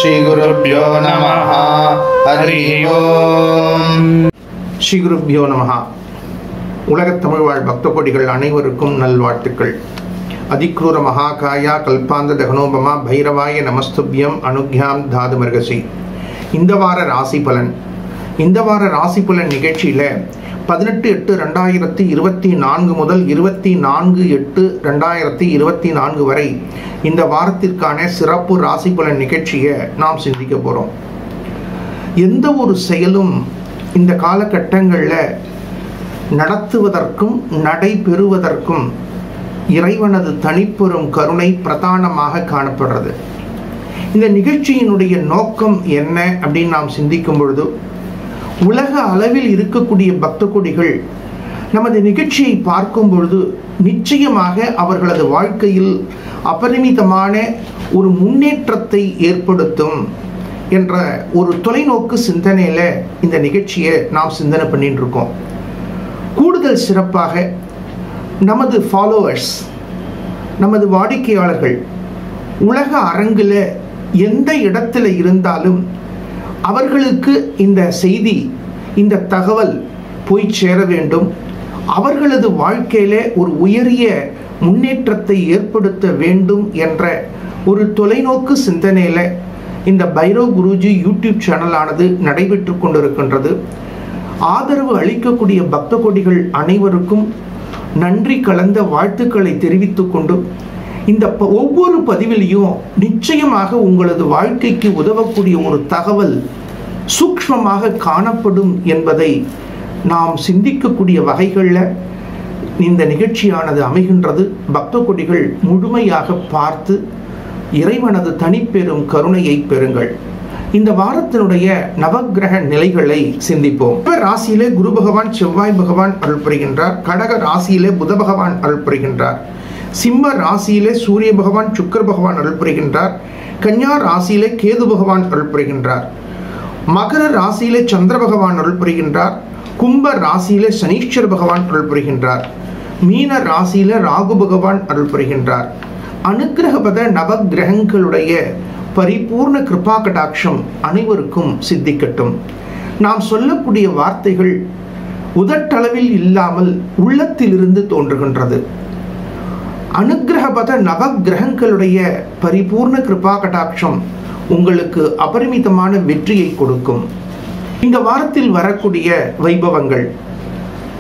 ஸ்ரீ குருப்யோ நமஹ. ஹரி ஓம். ஸ்ரீ குருப்யோ நமஹ. உலகத் தமிழ் வாழ் பக்த கோடிகள் அனைவருக்கும் நல்வாழ்த்துக்கள். அதிக்ரூர மகாகாயா கல்பாந்த தகனோபமா பைரவாய நமஸ்துபியம் அனுக்யாம் தாது மர்கசி. இந்த வார ராசி பலன் நிகழ்ச்சியில் 18/8/2024 முதல் 24/8/2024 வரை இந்த வாரத்திற்கான சிறப்பு ராசி பலன் நிகழ்ச்சியை நாம் சிந்திக்க போகிறோம். எந்த ஒரு செயலும் இந்த காலகட்டங்களில் நடத்துவதற்கும் நடைபெறுவதற்கும் இறைவனது தனிப்பெரும் கருணை பிரதானமாக காணப்படுறது. இந்த நிகழ்ச்சியினுடைய நோக்கம் என்ன அப்படின்னு நாம் சிந்திக்கும் பொழுது, உலக அளவில் இருக்கக்கூடிய பக்த கோடிகள் நமது நிகழ்ச்சியை பார்க்கும் பொழுது நிச்சயமாக அவர்களது வாழ்க்கையில் அபரிமிதமான ஒரு முன்னேற்றத்தை ஏற்படுத்தும் என்ற ஒரு தொலைநோக்கு சிந்தனையில் இந்த நிகழ்ச்சியை நாம் சிந்தனை பண்ணிட்டு இருக்கோம். கூடுதல் சிறப்பாக நமது ஃபாலோவர்ஸ், நமது வாடிக்கையாளர்கள் உலக அரங்கில் எந்த இடத்துல இருந்தாலும் அவர்களுக்கு இந்த செய்தி, இந்த தகவல் போய் சேர வேண்டும். அவர்களது வாழ்க்கையில ஒரு உயரிய முன்னேற்றத்தை ஏற்படுத்த வேண்டும் என்ற ஒரு தொலைநோக்கு சிந்தனையில் இந்த பைரவ் குருஜி யூடியூப் சேனலானது நடைபெற்று கொண்டிருக்கின்றது. ஆதரவு அளிக்கக்கூடிய பக்த கோடிகள் அனைவருக்கும் நன்றி கலந்த வாழ்த்துக்களை தெரிவித்துக் கொண்டு, இந்த ஒவ்வொரு பதிவிலையும் நிச்சயமாக உங்களது வாழ்க்கைக்கு உதவக்கூடிய ஒரு தகவல் சூக்ஷ்மமாக காணப்படும் என்பதை நாம் சிந்திக்கக்கூடிய வகைகளில் இந்த நிகழ்ச்சியானது அமைகின்றது. பக்த கோடிகள் முழுமையாக பார்த்து இறைவனது தனிப்பெரும் கருணையை பெறுங்கள். இந்த வாரத்தினுடைய நவக்கிரக நிலைகளை சிந்திப்போம். ராசியிலே குரு பகவான் செவ்வாய் பகவான் அருள் புரிகின்றார். கடக ராசியிலே புத பகவான் அருள் புரிகின்றார். சிம்ம ராசியிலே சூரிய பகவான் சுக்கிர பகவான் அருள் புரிகின்றார். கன்யா ராசியிலே கேது பகவான் அருள் புரிகின்றார். மகர ராசியிலே சந்திர பகவான் அருள் புரிகின்றார். கும்ப ராசியிலே சனீஸ்வர பகவான் அருள் புரிகின்றார். மீன ராசியிலே ராகு பகவான் அருள் புரிகின்றார். அனுக்கிரகபத நவக்கிரகங்களுடைய பரிபூர்ண கிருபா கடாட்சம் அனைவருக்கும் சித்திக்கட்டும். நாம் சொல்லக்கூடிய வார்த்தைகள் உதட்டளவில் இல்லாமல் உள்ளத்திலிருந்து தோன்றுகின்றது. அனுக்கிரகபத நவக்கிரகங்களுடைய பரிபூர்ண கிருபா கடாட்சம் உங்களுக்கு அபரிமிதமான வெற்றியை கொடுக்கும். இந்த வாரத்தில் வரக்கூடிய வைபவங்கள்: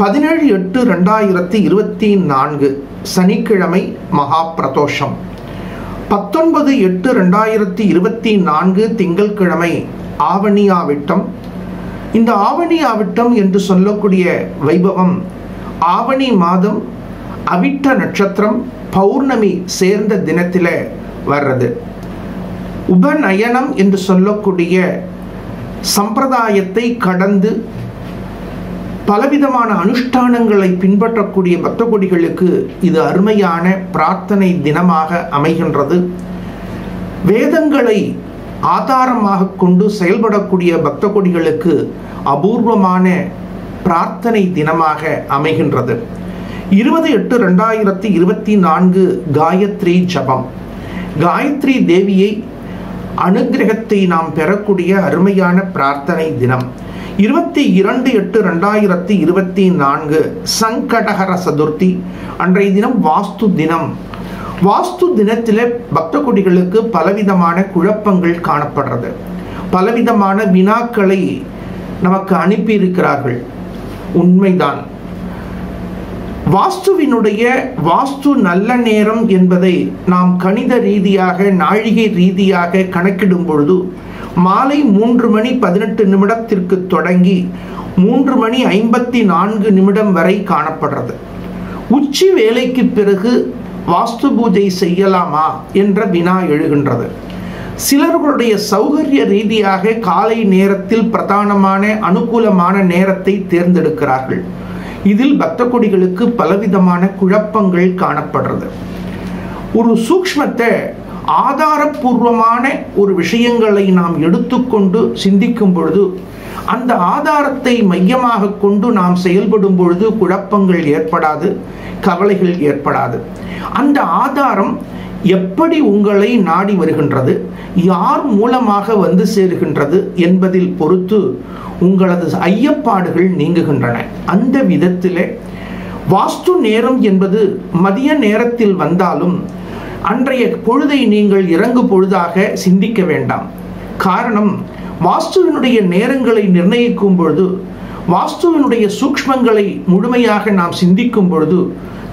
17/8/2024 சனிக்கிழமை மகா பிரதோஷம், 19/8/2024 திங்கட்கிழமை ஆவணி ஆவிட்டம். இந்த ஆவணி ஆவிட்டம் என்று சொல்லக்கூடிய வைபவம் ஆவணி மாதம் அவிட்ட நட்சத்திரம் பௌர்ணமி சேர்ந்த தினத்தில் வர்றது. உபநயனம் என்று சொல்லக்கூடிய சம்பிரதாயத்தை கடந்து பலவிதமான அனுஷ்டானங்களை பின்பற்றக்கூடிய பக்த கோடிகளுக்கு இது அருமையான பிரார்த்தனை தினமாக அமைகின்றது. வேதங்களை ஆதாரமாக கொண்டு செயல்படக்கூடிய பக்த கோடிகளுக்கு அபூர்வமான பிரார்த்தனை தினமாக அமைகின்றது. 20/8/2024 காயத்ரி ஜபம். காயத்ரி தேவியை அனுகிரகத்தை நாம் பெறக்கூடிய அருமையான பிரார்த்தனை தினம். 22/8/2024 சங்கடஹர சதுர்த்தி அன்றைய தினம் வாஸ்து தினம். வாஸ்து தினத்தில் பக்த கோடிகளுக்கு பலவிதமான குழப்பங்கள் காணப்படுறது. பலவிதமான வினாக்களை நமக்கு அனுப்பியிருக்கிறார்கள். உண்மைதான். வாஸ்துவினுடைய வாஸ்து நல்ல நேரம் என்பதை நாம் கணித ரீதியாக, நாழிகை ரீதியாக கணக்கிடும் பொழுது மாலை 3:18 தொடங்கி 3:54 வரை காணப்படுறது. உச்சி வேலைக்கு பிறகு வாஸ்து பூஜை செய்யலாமா என்ற வினா எழுகின்றது. சிலர்களுடைய சௌகரிய ரீதியாக காலை நேரத்தில் பிரதானமான அனுகூலமான நேரத்தை தேர்ந்தெடுக்கிறார்கள். இதில் பக்த கோடிகளுக்கு பலவிதமான குழப்பங்கள் காணப்படுறது. ஒரு சூக்ஷ்மத்தை, ஆதாரபூர்வமான ஒரு விஷயங்களை நாம் எடுத்துக்கொண்டு சிந்திக்கும் பொழுது, அந்த ஆதாரத்தை மையமாக கொண்டு நாம் செயல்படும் பொழுது குழப்பங்கள் ஏற்படாது, கவலைகள் ஏற்படாது. அந்த ஆதாரம் எப்படி உங்களை நாடி வருகின்றது, யார் மூலமாக வந்து சேருகின்றது என்பதில் பொறுத்து உங்களது ஐயப்பாடுகள் நீங்குகின்றன. அந்த விதத்திலே வாஸ்து நேரம் என்பது மதிய நேரத்தில் வந்தாலும் அன்றைய பொழுதை நீங்கள் இறங்கு பொழுதாக சிந்திக்க வேண்டாம். காரணம், வாஸ்துவினுடைய நேரங்களை நிர்ணயிக்கும் பொழுது, வாஸ்துவினுடைய சூக்ஷ்மங்களை முழுமையாக நாம் சிந்திக்கும் பொழுது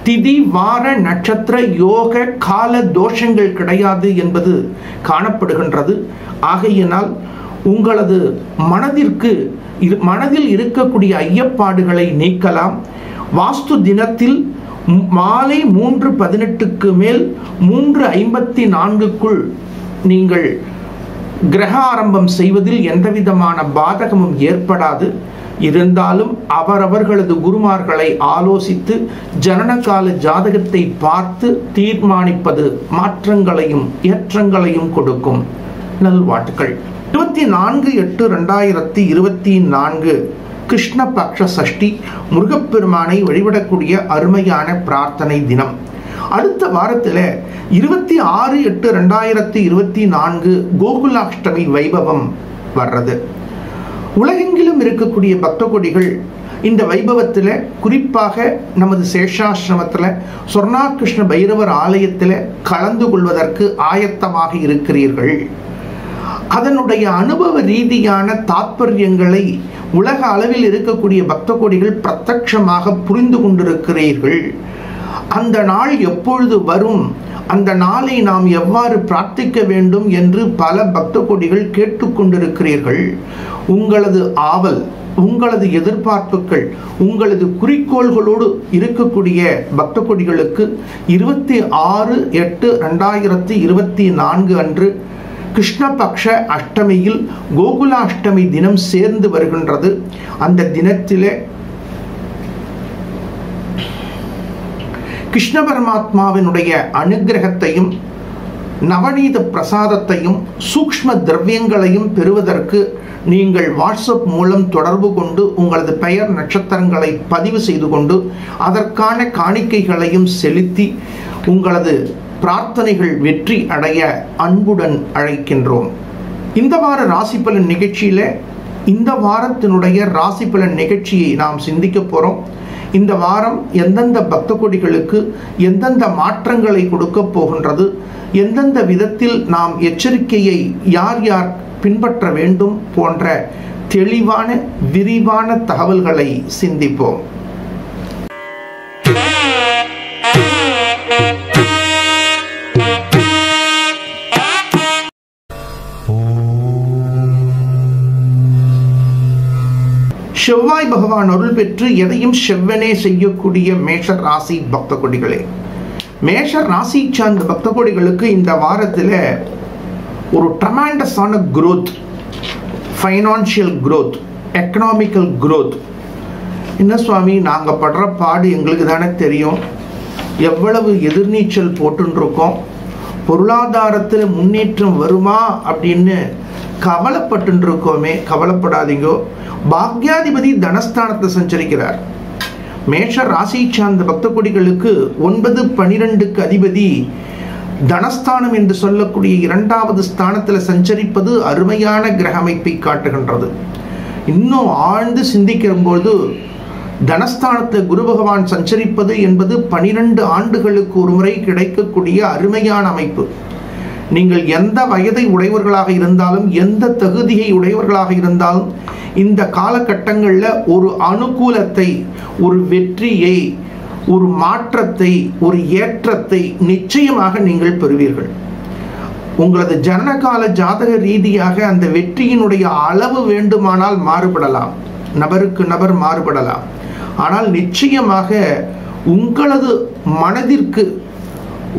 திதி வார நட்சத்திர யோக கால தோஷங்கள் கிடையாது என்பது காணப்படுகின்றது. ஆகையினால் உங்களது மனதில் இருக்கக்கூடிய ஐயப்பாடுகளை நீக்கலாம். வாஸ்து தினத்தில் மாலை 3:18 மேல் 3:54 நீங்கள் கிரக ஆரம்பம் செய்வதில் எந்தவிதமான பாதகமும் ஏற்படாது. இருந்தாலும் அவரவர்களது குருமார்களை ஆலோசித்து ஜனனகால ஜாதகத்தை பார்த்து தீர்மானிப்பது மாற்றங்களையும் ஏற்றங்களையும் கொடுக்கும். நல்வாழ்த்துக்கள். 24/8/2024 கிருஷ்ணபக்ஷ சஷ்டி முருகப்பெருமானை வழிபடக்கூடிய அருமையான பிரார்த்தனை தினம். அடுத்த வாரத்தில் 26/8/2024 கோகுலாஷ்டமி வைபவம் வர்றது. உலகெங்கிலும் இருக்கக்கூடிய பக்த கொடிகள் இந்த வைபவத்தில், குறிப்பாக நமது சேஷாசிரமத்தில் சொர்ணாகிருஷ்ண பைரவர் ஆலயத்தில் கலந்து கொள்வதற்கு ஆயத்தமாக இருக்கிறீர்கள். அதனுடைய அனுபவ ரீதியான தாற்பயங்களை உலக அளவில் இருக்கக்கூடிய பக்த கொடிகள் பிரத்யட்சமாக புரிந்து கொண்டிருக்கிறீர்கள். அந்த நாள் எப்பொழுது வரும், அந்த நாளை நாம் எவ்வாறு பிரார்த்திக்க வேண்டும் என்று பல பக்த கொடிகள் கேட்டுக்கொண்டிருக்கிறீர்கள். உங்களது ஆவல், உங்களது எதிர்பார்ப்புகள், உங்களது குறிக்கோள்களோடு இருக்கக்கூடிய பக்த கொடிகளுக்கு 26/8/2024 அன்று கிருஷ்ணபக்ஷ அஷ்டமியில் கோகுலாஷ்டமி தினம் சேர்ந்து வருகின்றது. அந்த தினத்திலே கிருஷ்ண பரமாத்மாவினுடைய அனுகிரகத்தையும் நவநீத பிரசாதத்தையும் சூக்ஷ்ம திரவியங்களையும் பெறுவதற்கு நீங்கள் வாட்ஸ்அப் மூலம் தொடர்பு கொண்டு உங்களது பெயர் நட்சத்திரங்களை பதிவு செய்து கொண்டு அதற்கான காணிக்கைகளையும் செலுத்தி உங்களது பிரார்த்தனைகள் வெற்றி அடைய அன்புடன் அழைக்கின்றோம். இந்த வார ராசி பலன் நிகழ்ச்சியில இந்த வாரத்தினுடைய ராசி பலன் நிகழ்ச்சியை நாம் சிந்திக்க போறோம். இந்த வாரம் எந்தெந்த பக்த கொடிகளுக்கு எந்தெந்த மாற்றங்களை கொடுக்க போகின்றது, எந்தெந்த விதத்தில் நாம் எச்சரிக்கையை யார் யார் பின்பற்ற வேண்டும் போன்ற தெளிவான விரிவான தகவல்களை சிந்திப்போம். செவ்வாய் பகவான் அருள் பெற்று எதையும் செவ்வனே செய்யக்கூடிய மேஷ ராசி பக்த கொடிகளே, மேஷ ராசி சார்ந்த பக்த கொடிகளுக்கு இந்த வாரத்தில் ஒரு ட்ரமாண்டஸான growth, financial growth, economical growth. என்ன சுவாமி, நாங்கள் படுற பாடு எங்களுக்கு தானே தெரியும், எவ்வளவு எதிர்நீச்சல் போட்டுருக்கோம், பொருளாதாரத்தில் முன்னேற்றம் வருமா அப்படின்னு கவலைப்பட்டு இருக்கோமே. கவலைப்படாதீங்கோ, பாக்யாதிபதி தனஸ்தானத்தை சஞ்சரிக்கிறார். மேஷ ராசி சார்ந்த பக்த கொடிகளுக்கு 9-12க்கு அதிபதி தனஸ்தானம் என்று சொல்லக்கூடிய 2வது ஸ்தானத்தில் சஞ்சரிப்பது அருமையான கிரக அமைப்பை காட்டுகின்றது. இன்னும் ஆழ்ந்து சிந்திக்கும்போது தனஸ்தானத்தில் குரு பகவான் சஞ்சரிப்பது என்பது 12 ஆண்டுகளுக்கு ஒரு முறை கிடைக்கக்கூடிய அருமையான அமைப்பு. நீங்கள் எந்த வயதை உடையவர்களாக இருந்தாலும், எந்த தகுதியை உடையவர்களாக இருந்தாலும், இந்த காலகட்டங்களில் ஒரு அனுகூலத்தை, ஒரு வெற்றியை, ஒரு மாற்றத்தை, ஒரு ஏற்றத்தை நிச்சயமாக நீங்கள் பெறுவீர்கள். உங்களது ஜனனகால ஜாதக ரீதியாக அந்த வெற்றியினுடைய அளவு வேண்டுமானால் மாறுபடலாம், நபருக்கு நபர் மாறுபடலாம். ஆனால் நிச்சயமாக உங்களது மனதிற்கு,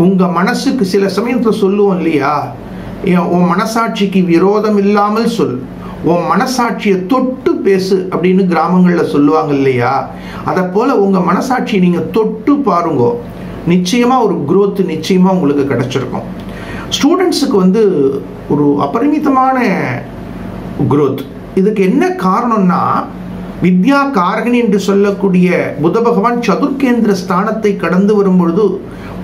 உங்க மனசுக்கு சில சமயத்தில் சொல்லுவோம் இல்லையா, உன் மனசாட்சிக்கு விரோதம் இல்லாமல் சொல், உன் மனசாட்சியை தொட்டு பேசு அப்படின்னு கிராமங்களில் சொல்லுவாங்க இல்லையா. அதை போல உங்க மனசாட்சியை நீங்க தொட்டு பாருங்க, நிச்சயமா ஒரு growth நிச்சயமா உங்களுக்கு கிடைச்சிருக்கும். ஸ்டூடெண்ட்ஸுக்கு ஒரு அபரிமிதமான growth. இதுக்கு என்ன காரணம்னா, வித்யா காரகன் என்று சொல்லக்கூடிய புத பகவான் சதுர்கேந்திர ஸ்தானத்தை கடந்து வரும்பொழுது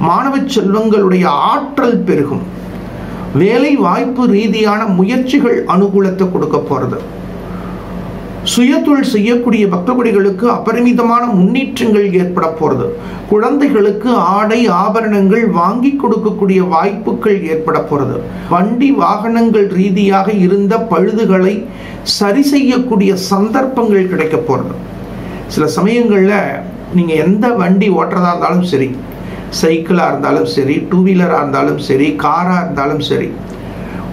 மாணவ செல்வங்களுடைய ஆற்றல் பெருகும். வேலை வாய்ப்பு ரீதியான முயற்சிகள் அனுகூலத்தை கொடுக்க போறது. சுயதொழில் செய்யக்கூடிய பக்தகோடிகளுக்கு அபரிமிதமான முன்னேற்றங்கள் ஏற்பட போறது. குழந்தைகளுக்கு ஆடை ஆபரணங்கள் வாங்கி கொடுக்கக்கூடிய வாய்ப்புகள் ஏற்பட போறது. வண்டி வாகனங்கள் ரீதியாக இருந்த பழுதுகளை சரி செய்யக்கூடிய சந்தர்ப்பங்கள் கிடைக்க போறது. சில சமயங்கள்ல நீங்க எந்த வண்டி ஓட்டுறதா இருந்தாலும் சரி, சைக்கிளா இருந்தாலும் சரி, டூ வீலரா இருந்தாலும் சரி, காரா இருந்தாலும் சரி,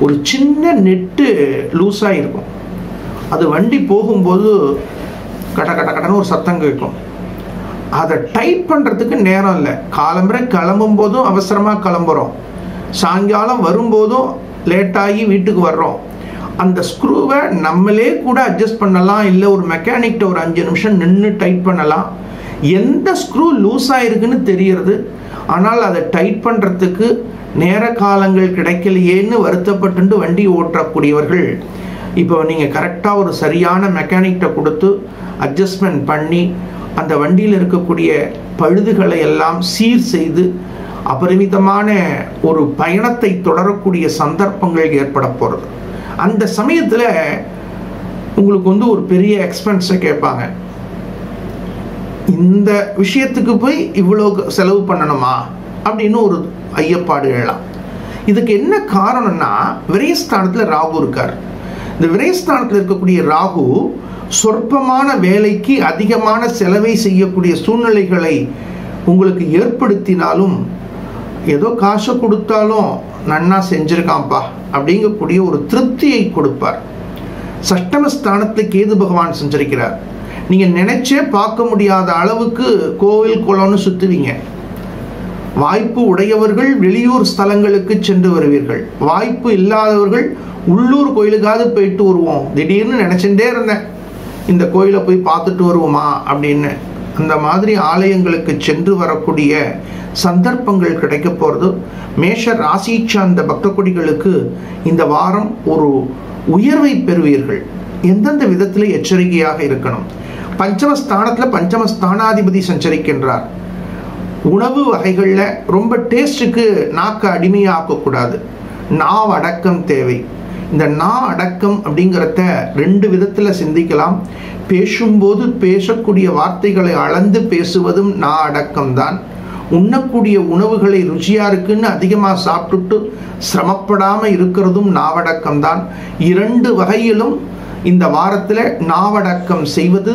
ஒரு சின்ன நெட்டு லூஸா இருக்கும். அது வண்டி போகும்போது கட கட கடன்னு ஒரு சத்தம் கேட்கும். அதை டைட் பண்ணுறதுக்கு நேரம் இல்லை. காலம்பரை கிளம்பும் போதும் அவசரமாக கிளம்புறோம், சாயங்காலம் வரும்போதும் லேட்டாகி வீட்டுக்கு வர்றோம். அந்த ஸ்க்ரூவை நம்மளே கூட அட்ஜஸ்ட் பண்ணலாம், இல்லை ஒரு மெக்கானிக்கிட்ட ஒரு 5 நிமிஷம் நின்று டைட் பண்ணலாம். எந்த ஸ்க்ரூ லூஸ் ஆயிருக்குன்னு தெரியறது, ஆனால் அதை டைட் பண்ணுறதுக்கு நேர காலங்கள் கிடைக்கலையேன்னு வருத்தப்பட்டு வண்டி ஓட்டக்கூடியவர்கள் இப்போ நீங்கள் கரெக்டாக ஒரு சரியான மெக்கானிக்கிட்ட கொடுத்து அட்ஜஸ்ட்மெண்ட் பண்ணி அந்த வண்டியில் இருக்கக்கூடிய பழுதுகளை எல்லாம் சீர் செய்து அபரிமிதமான ஒரு பயணத்தை தொடரக்கூடிய சந்தர்ப்பங்கள் ஏற்பட போகிறது. அந்த சமயத்தில் உங்களுக்கு ஒரு பெரிய எக்ஸ்பென்ஸை கேட்பாங்க. இந்த விஷயத்துக்கு போய் இவ்வளோ செலவு பண்ணணுமா அப்படின்னு ஒரு ஐயப்பாடு எழலாம். இதுக்கு என்ன காரணம்னா, விரயஸ்தானத்தில் ராகு இருக்கார். இந்த விரயஸ்தானத்தில் இருக்கக்கூடிய ராகு சொற்பமான வேலைக்கு அதிகமான செலவை செய்யக்கூடிய சூழ்நிலைகளை உங்களுக்கு ஏற்படுத்தினாலும், ஏதோ காசை கொடுத்தாலும் நன்னா செஞ்சிருக்கான்ப்பா அப்படிங்கக்கூடிய ஒரு திருப்தியை கொடுப்பார். சஷ்டமஸ்தானத்தில் கேது பகவான் செஞ்சிருக்கிறார். நீங்க நினைச்சே பார்க்க முடியாத அளவுக்கு கோவில் குளம்னு சுத்துவீங்க. வாய்ப்பு உடையவர்கள் வெளியூர் ஸ்தலங்களுக்கு சென்று வருவீர்கள். வாய்ப்பு இல்லாதவர்கள் உள்ளூர் கோயிலுக்காவது போயிட்டு வருவோம். திடீர்னு நினைச்சுட்டே இருந்தேன் இந்த கோயிலை போய் பார்த்துட்டு வருவோமா அப்படின்னு. அந்த மாதிரி ஆலயங்களுக்கு சென்று வரக்கூடிய சந்தர்ப்பங்கள் கிடைக்க போகிறது. மேஷ ராசி சார்ந்த பக்தகோடிகளுக்கு இந்த வாரம் ஒரு உயர்வை பெறுவீர்கள். எந்தெந்த விதத்தில் எச்சரிக்கையாக இருக்கணும்? பஞ்சமஸ்தானத்தில் பஞ்சமஸ்தானாதிபதி சஞ்சரிக்கின்றார். உணவு வகைகளில் ரொம்ப டேஸ்ட்டுக்கு நாக்க அடிமையாக்கக்கூடாது. நாவ் அடக்கம் தேவை. இந்த நா அடக்கம் அப்படிங்கிறத 2 விதத்தில் சிந்திக்கலாம். பேசும்போது பேசக்கூடிய வார்த்தைகளை அளந்து பேசுவதும் நா அடக்கம்தான். உண்ணக்கூடிய உணவுகளை ருச்சியா இருக்குன்னு அதிகமாக சாப்பிட்டுட்டு சிரமப்படாமல் இருக்கிறதும் நாவடக்கம்தான். 2 வகையிலும் இந்த வாரத்தில் நாவடக்கம் செய்வது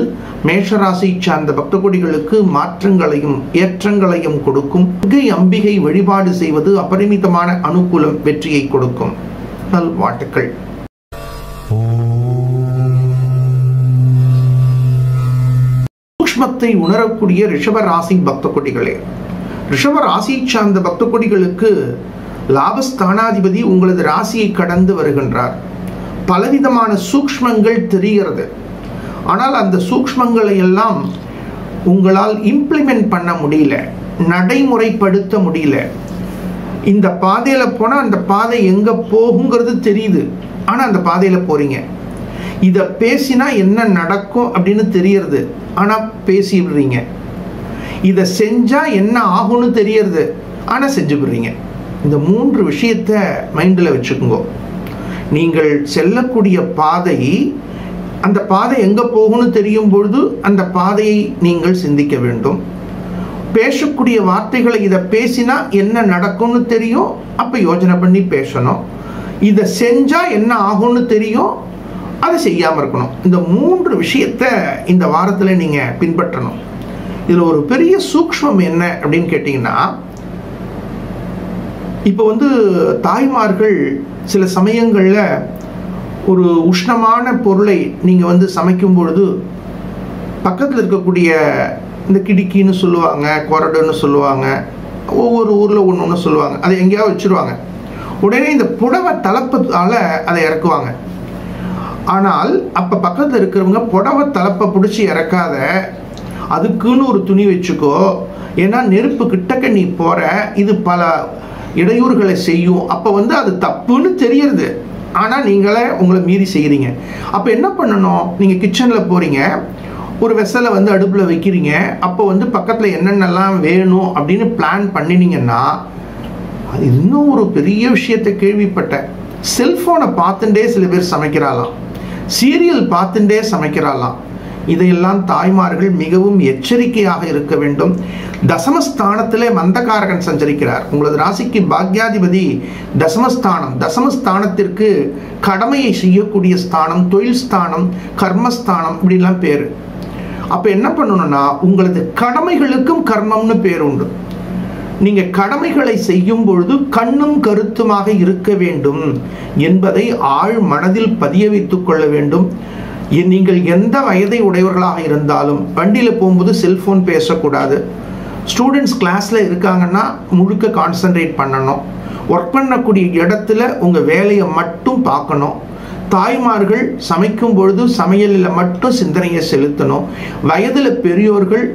மேஷராசி சார்ந்த பக்தகோடிகளுக்கு மாற்றங்களையும் ஏற்றங்களையும் கொடுக்கும். அம்பிகை வழிபாடு செய்வது அபரிமிதமான அனுகூலம், வெற்றியை கொடுக்கும். நல்வாழ்த்துக்கள். சூக்ஷ்மத்தை உணரக்கூடிய ரிஷபராசி பக்தகோடிகளே, ரிஷபராசி சார்ந்த பக்தகோடிகளுக்கு லாபஸ்தானாதிபதி உங்களது ராசியை கடந்து வருகின்றார். பலவிதமான சூக்ஷ்மங்கள் தெரிகிறது. ஆனால் அந்த சூக்ஷ்மங்களை எல்லாம் உங்களால் இம்ப்ளிமெண்ட் பண்ண முடியல, நடைமுறைப்படுத்த முடியல. இந்த பாதையில போனா அந்த பாதை எங்க போகுங்கிறது தெரியுது, ஆனா அந்த பாதையில போறீங்க. இத பேசினா என்ன நடக்கும் அப்படின்னு தெரியறது, ஆனா பேசி விடுறீங்க. இதை செஞ்சா என்ன ஆகும்னு தெரியறது, ஆனா செஞ்சு விடுறீங்க. இந்த 3 விஷயத்த மைண்டில் வச்சுக்கோங்க. நீங்கள் செல்லக்கூடிய பாதை, அந்த பாதை எங்க போகும்னு தெரியும் பொழுது அந்த பாதையை நீங்கள் சிந்திக்க வேண்டும். பேசக்கூடிய வார்த்தைகளை இதை பேசினா என்ன நடக்கும்னு தெரியும், அப்ப யோசனை பண்ணி பேசணும். இதை செஞ்சா என்ன ஆகும்னு தெரியும், அதை செய்யாம இருக்கணும். இந்த 3 விஷயத்த இந்த வாரத்துல நீங்க பின்பற்றணும். இதுல ஒரு பெரிய சூக்ஷ்மம் என்ன அப்படின்னு கேட்டீங்கன்னா, இப்போ தாய்மார்கள் சில சமயங்கள்ல ஒரு உஷ்ணமான பொருளை நீங்க சமைக்கும் பொழுது பக்கத்தில் இருக்கக்கூடிய இந்த கிடுக்கின்னு சொல்லுவாங்க, கொரடுன்னு சொல்லுவாங்க, ஒவ்வொரு ஊர்ல ஒன்று சொல்லுவாங்க, அதை எங்கேயாவது வச்சிருவாங்க. உடனே இந்த புடவை தலப்பால அதை இறக்குவாங்க. ஆனால் அப்ப பக்கத்தில் இருக்கிறவங்க புடவை தலப்பை பிடிச்சி இறக்காத, அதுக்குன்னு ஒரு துணி வச்சுக்கோ, ஏன்னா நெருப்பு கிட்டக்க நீ போற, இது பல இடையூறுகளை செய்யும். அப்ப அது தப்புன்னு தெரியறது, ஆனா நீங்களே உங்களை மீறி செய்யறீங்க. அப்ப என்ன பண்ணணும்? நீங்க கிச்சன்ல போறீங்க, ஒரு வெசலை வந்து அடுப்பில் வைக்கிறீங்க. அப்போ வந்து பக்கத்தில் என்னென்னலாம் வேணும் அப்படின்னு பிளான் பண்ணினீங்கன்னா, அது இன்னும் ஒரு பெரிய விஷயத்தை கேள்விப்பட்டேன். செல்ஃபோனை பார்த்துட்டே சில பேர் சமைக்கிறாளாம், சீரியல் பார்த்துட்டே சமைக்கிறாளாம். இதையெல்லாம் தாய்மார்கள் மிகவும் எச்சரிக்கையாக இருக்க வேண்டும். தசமஸ்தானத்திலே மந்தகாரகன் சஞ்சரிக்கிறார். உங்களது ராசிக்கு பாக்யாதிபதி தசமஸ்தானம். தசமஸ்தானத்திற்கு கடமையை செய்யக்கூடிய ஸ்தானம், தொழில் ஸ்தானம், கர்மஸ்தானம் இப்படிலாம் பேர். அப்போ என்ன பண்ணணும்னா, உங்களது கடமைகளுக்கும் கர்மம்னு பேர் உண்டு. நீங்க கடமைகளை செய்யும் பொழுது கண்ணும் கருத்துமாக இருக்க வேண்டும் என்பதை ஆழ் மனதில் பதிய வைத்துக் கொள்ள வேண்டும். நீங்கள் எந்த வயதை உடையவர்களாக இருந்தாலும் வண்டியில் போகும்போது செல்போன் பேசக்கூடாது. ஸ்டூடெண்ட்ஸ் கிளாஸில் இருக்காங்கன்னா முழுக்க கான்சன்ட்ரேட் பண்ணணும். ஒர்க் பண்ணக்கூடிய இடத்துல உங்கள் வேலையை மட்டும் பார்க்கணும். தாய்மார்கள் சமைக்கும் பொழுது சமையலில் மட்டும் சிந்தனையை செலுத்தணும். வயதில் பெரியோர்கள்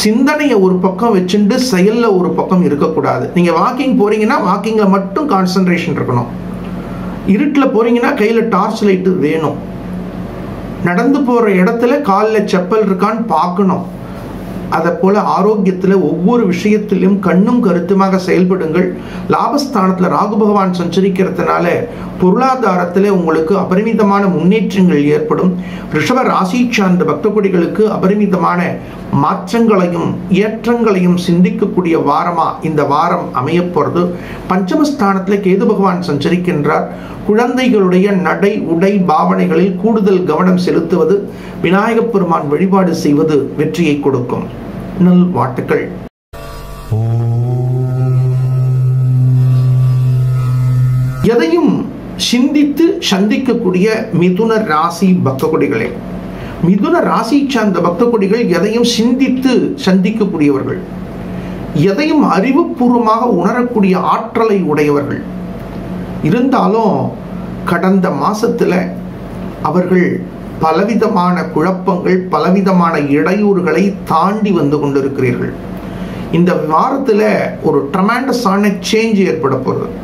சிந்தனையை ஒரு பக்கம் வச்சுட்டு செயலில் ஒரு பக்கம் இருக்கக்கூடாது. நீங்கள் வாக்கிங் போகிறீங்கன்னா வாக்கிங்கில் மட்டும் கான்சன்ட்ரேஷன் இருக்கணும். இருட்டில் போகிறீங்கன்னா கையில் டார்ச் லைட்டு வேணும். நடந்து போகிற இடத்துல காலில் செப்பல் இருக்கான்னு பார்க்கணும். அதை போல ஆரோக்கியத்தில் ஒவ்வொரு விஷயத்திலும் கண்ணும் கருத்துமாக செயல்படுங்கள். லாபஸ்தானத்தில் ராகு பகவான் சஞ்சரிக்கிறதுனால பொருளாதாரத்தில் உங்களுக்கு அபரிமிதமான முன்னேற்றங்கள் ஏற்படும். ரிஷப ராசி சார்ந்த பக்த கொடிகளுக்கு அபரிமிதமான மாற்றங்களையும் ஏற்றங்களையும் சிந்திக்கக்கூடிய வாரமா இந்த வாரம் அமைய போகிறது. பஞ்சமஸ்தானத்தில் கேது பகவான் சஞ்சரிக்கின்றார். குழந்தைகளுடைய நடை உடை பாவனைகளில் கூடுதல் கவனம் செலுத்துவது, விநாயகப் பெருமான் வழிபாடு செய்வது வெற்றியை கொடுக்கும். நல் வாழ்த்துக்கள். எதையும் சிந்தித்து சந்திக்கக்கூடிய மிதுன ராசி பக்த கொடிகளே, மிதுன ராசி சார்ந்த பக்த கொடிகள் எதையும் சிந்தித்து சந்திக்கக்கூடியவர்கள், எதையும் அறிவுபூர்வமாக உணரக்கூடிய ஆற்றலை உடையவர்கள். இருந்தாலும் கடந்த மாசத்துல அவர்கள் பலவிதமான குழப்பங்கள், பலவிதமான இடையூறுகளை தாண்டி வந்து கொண்டிருக்கிறீர்கள். இந்த வாரத்தில் ஒரு ட்ரமெண்டஸான சேஞ்ச் ஏற்பட போகிறது.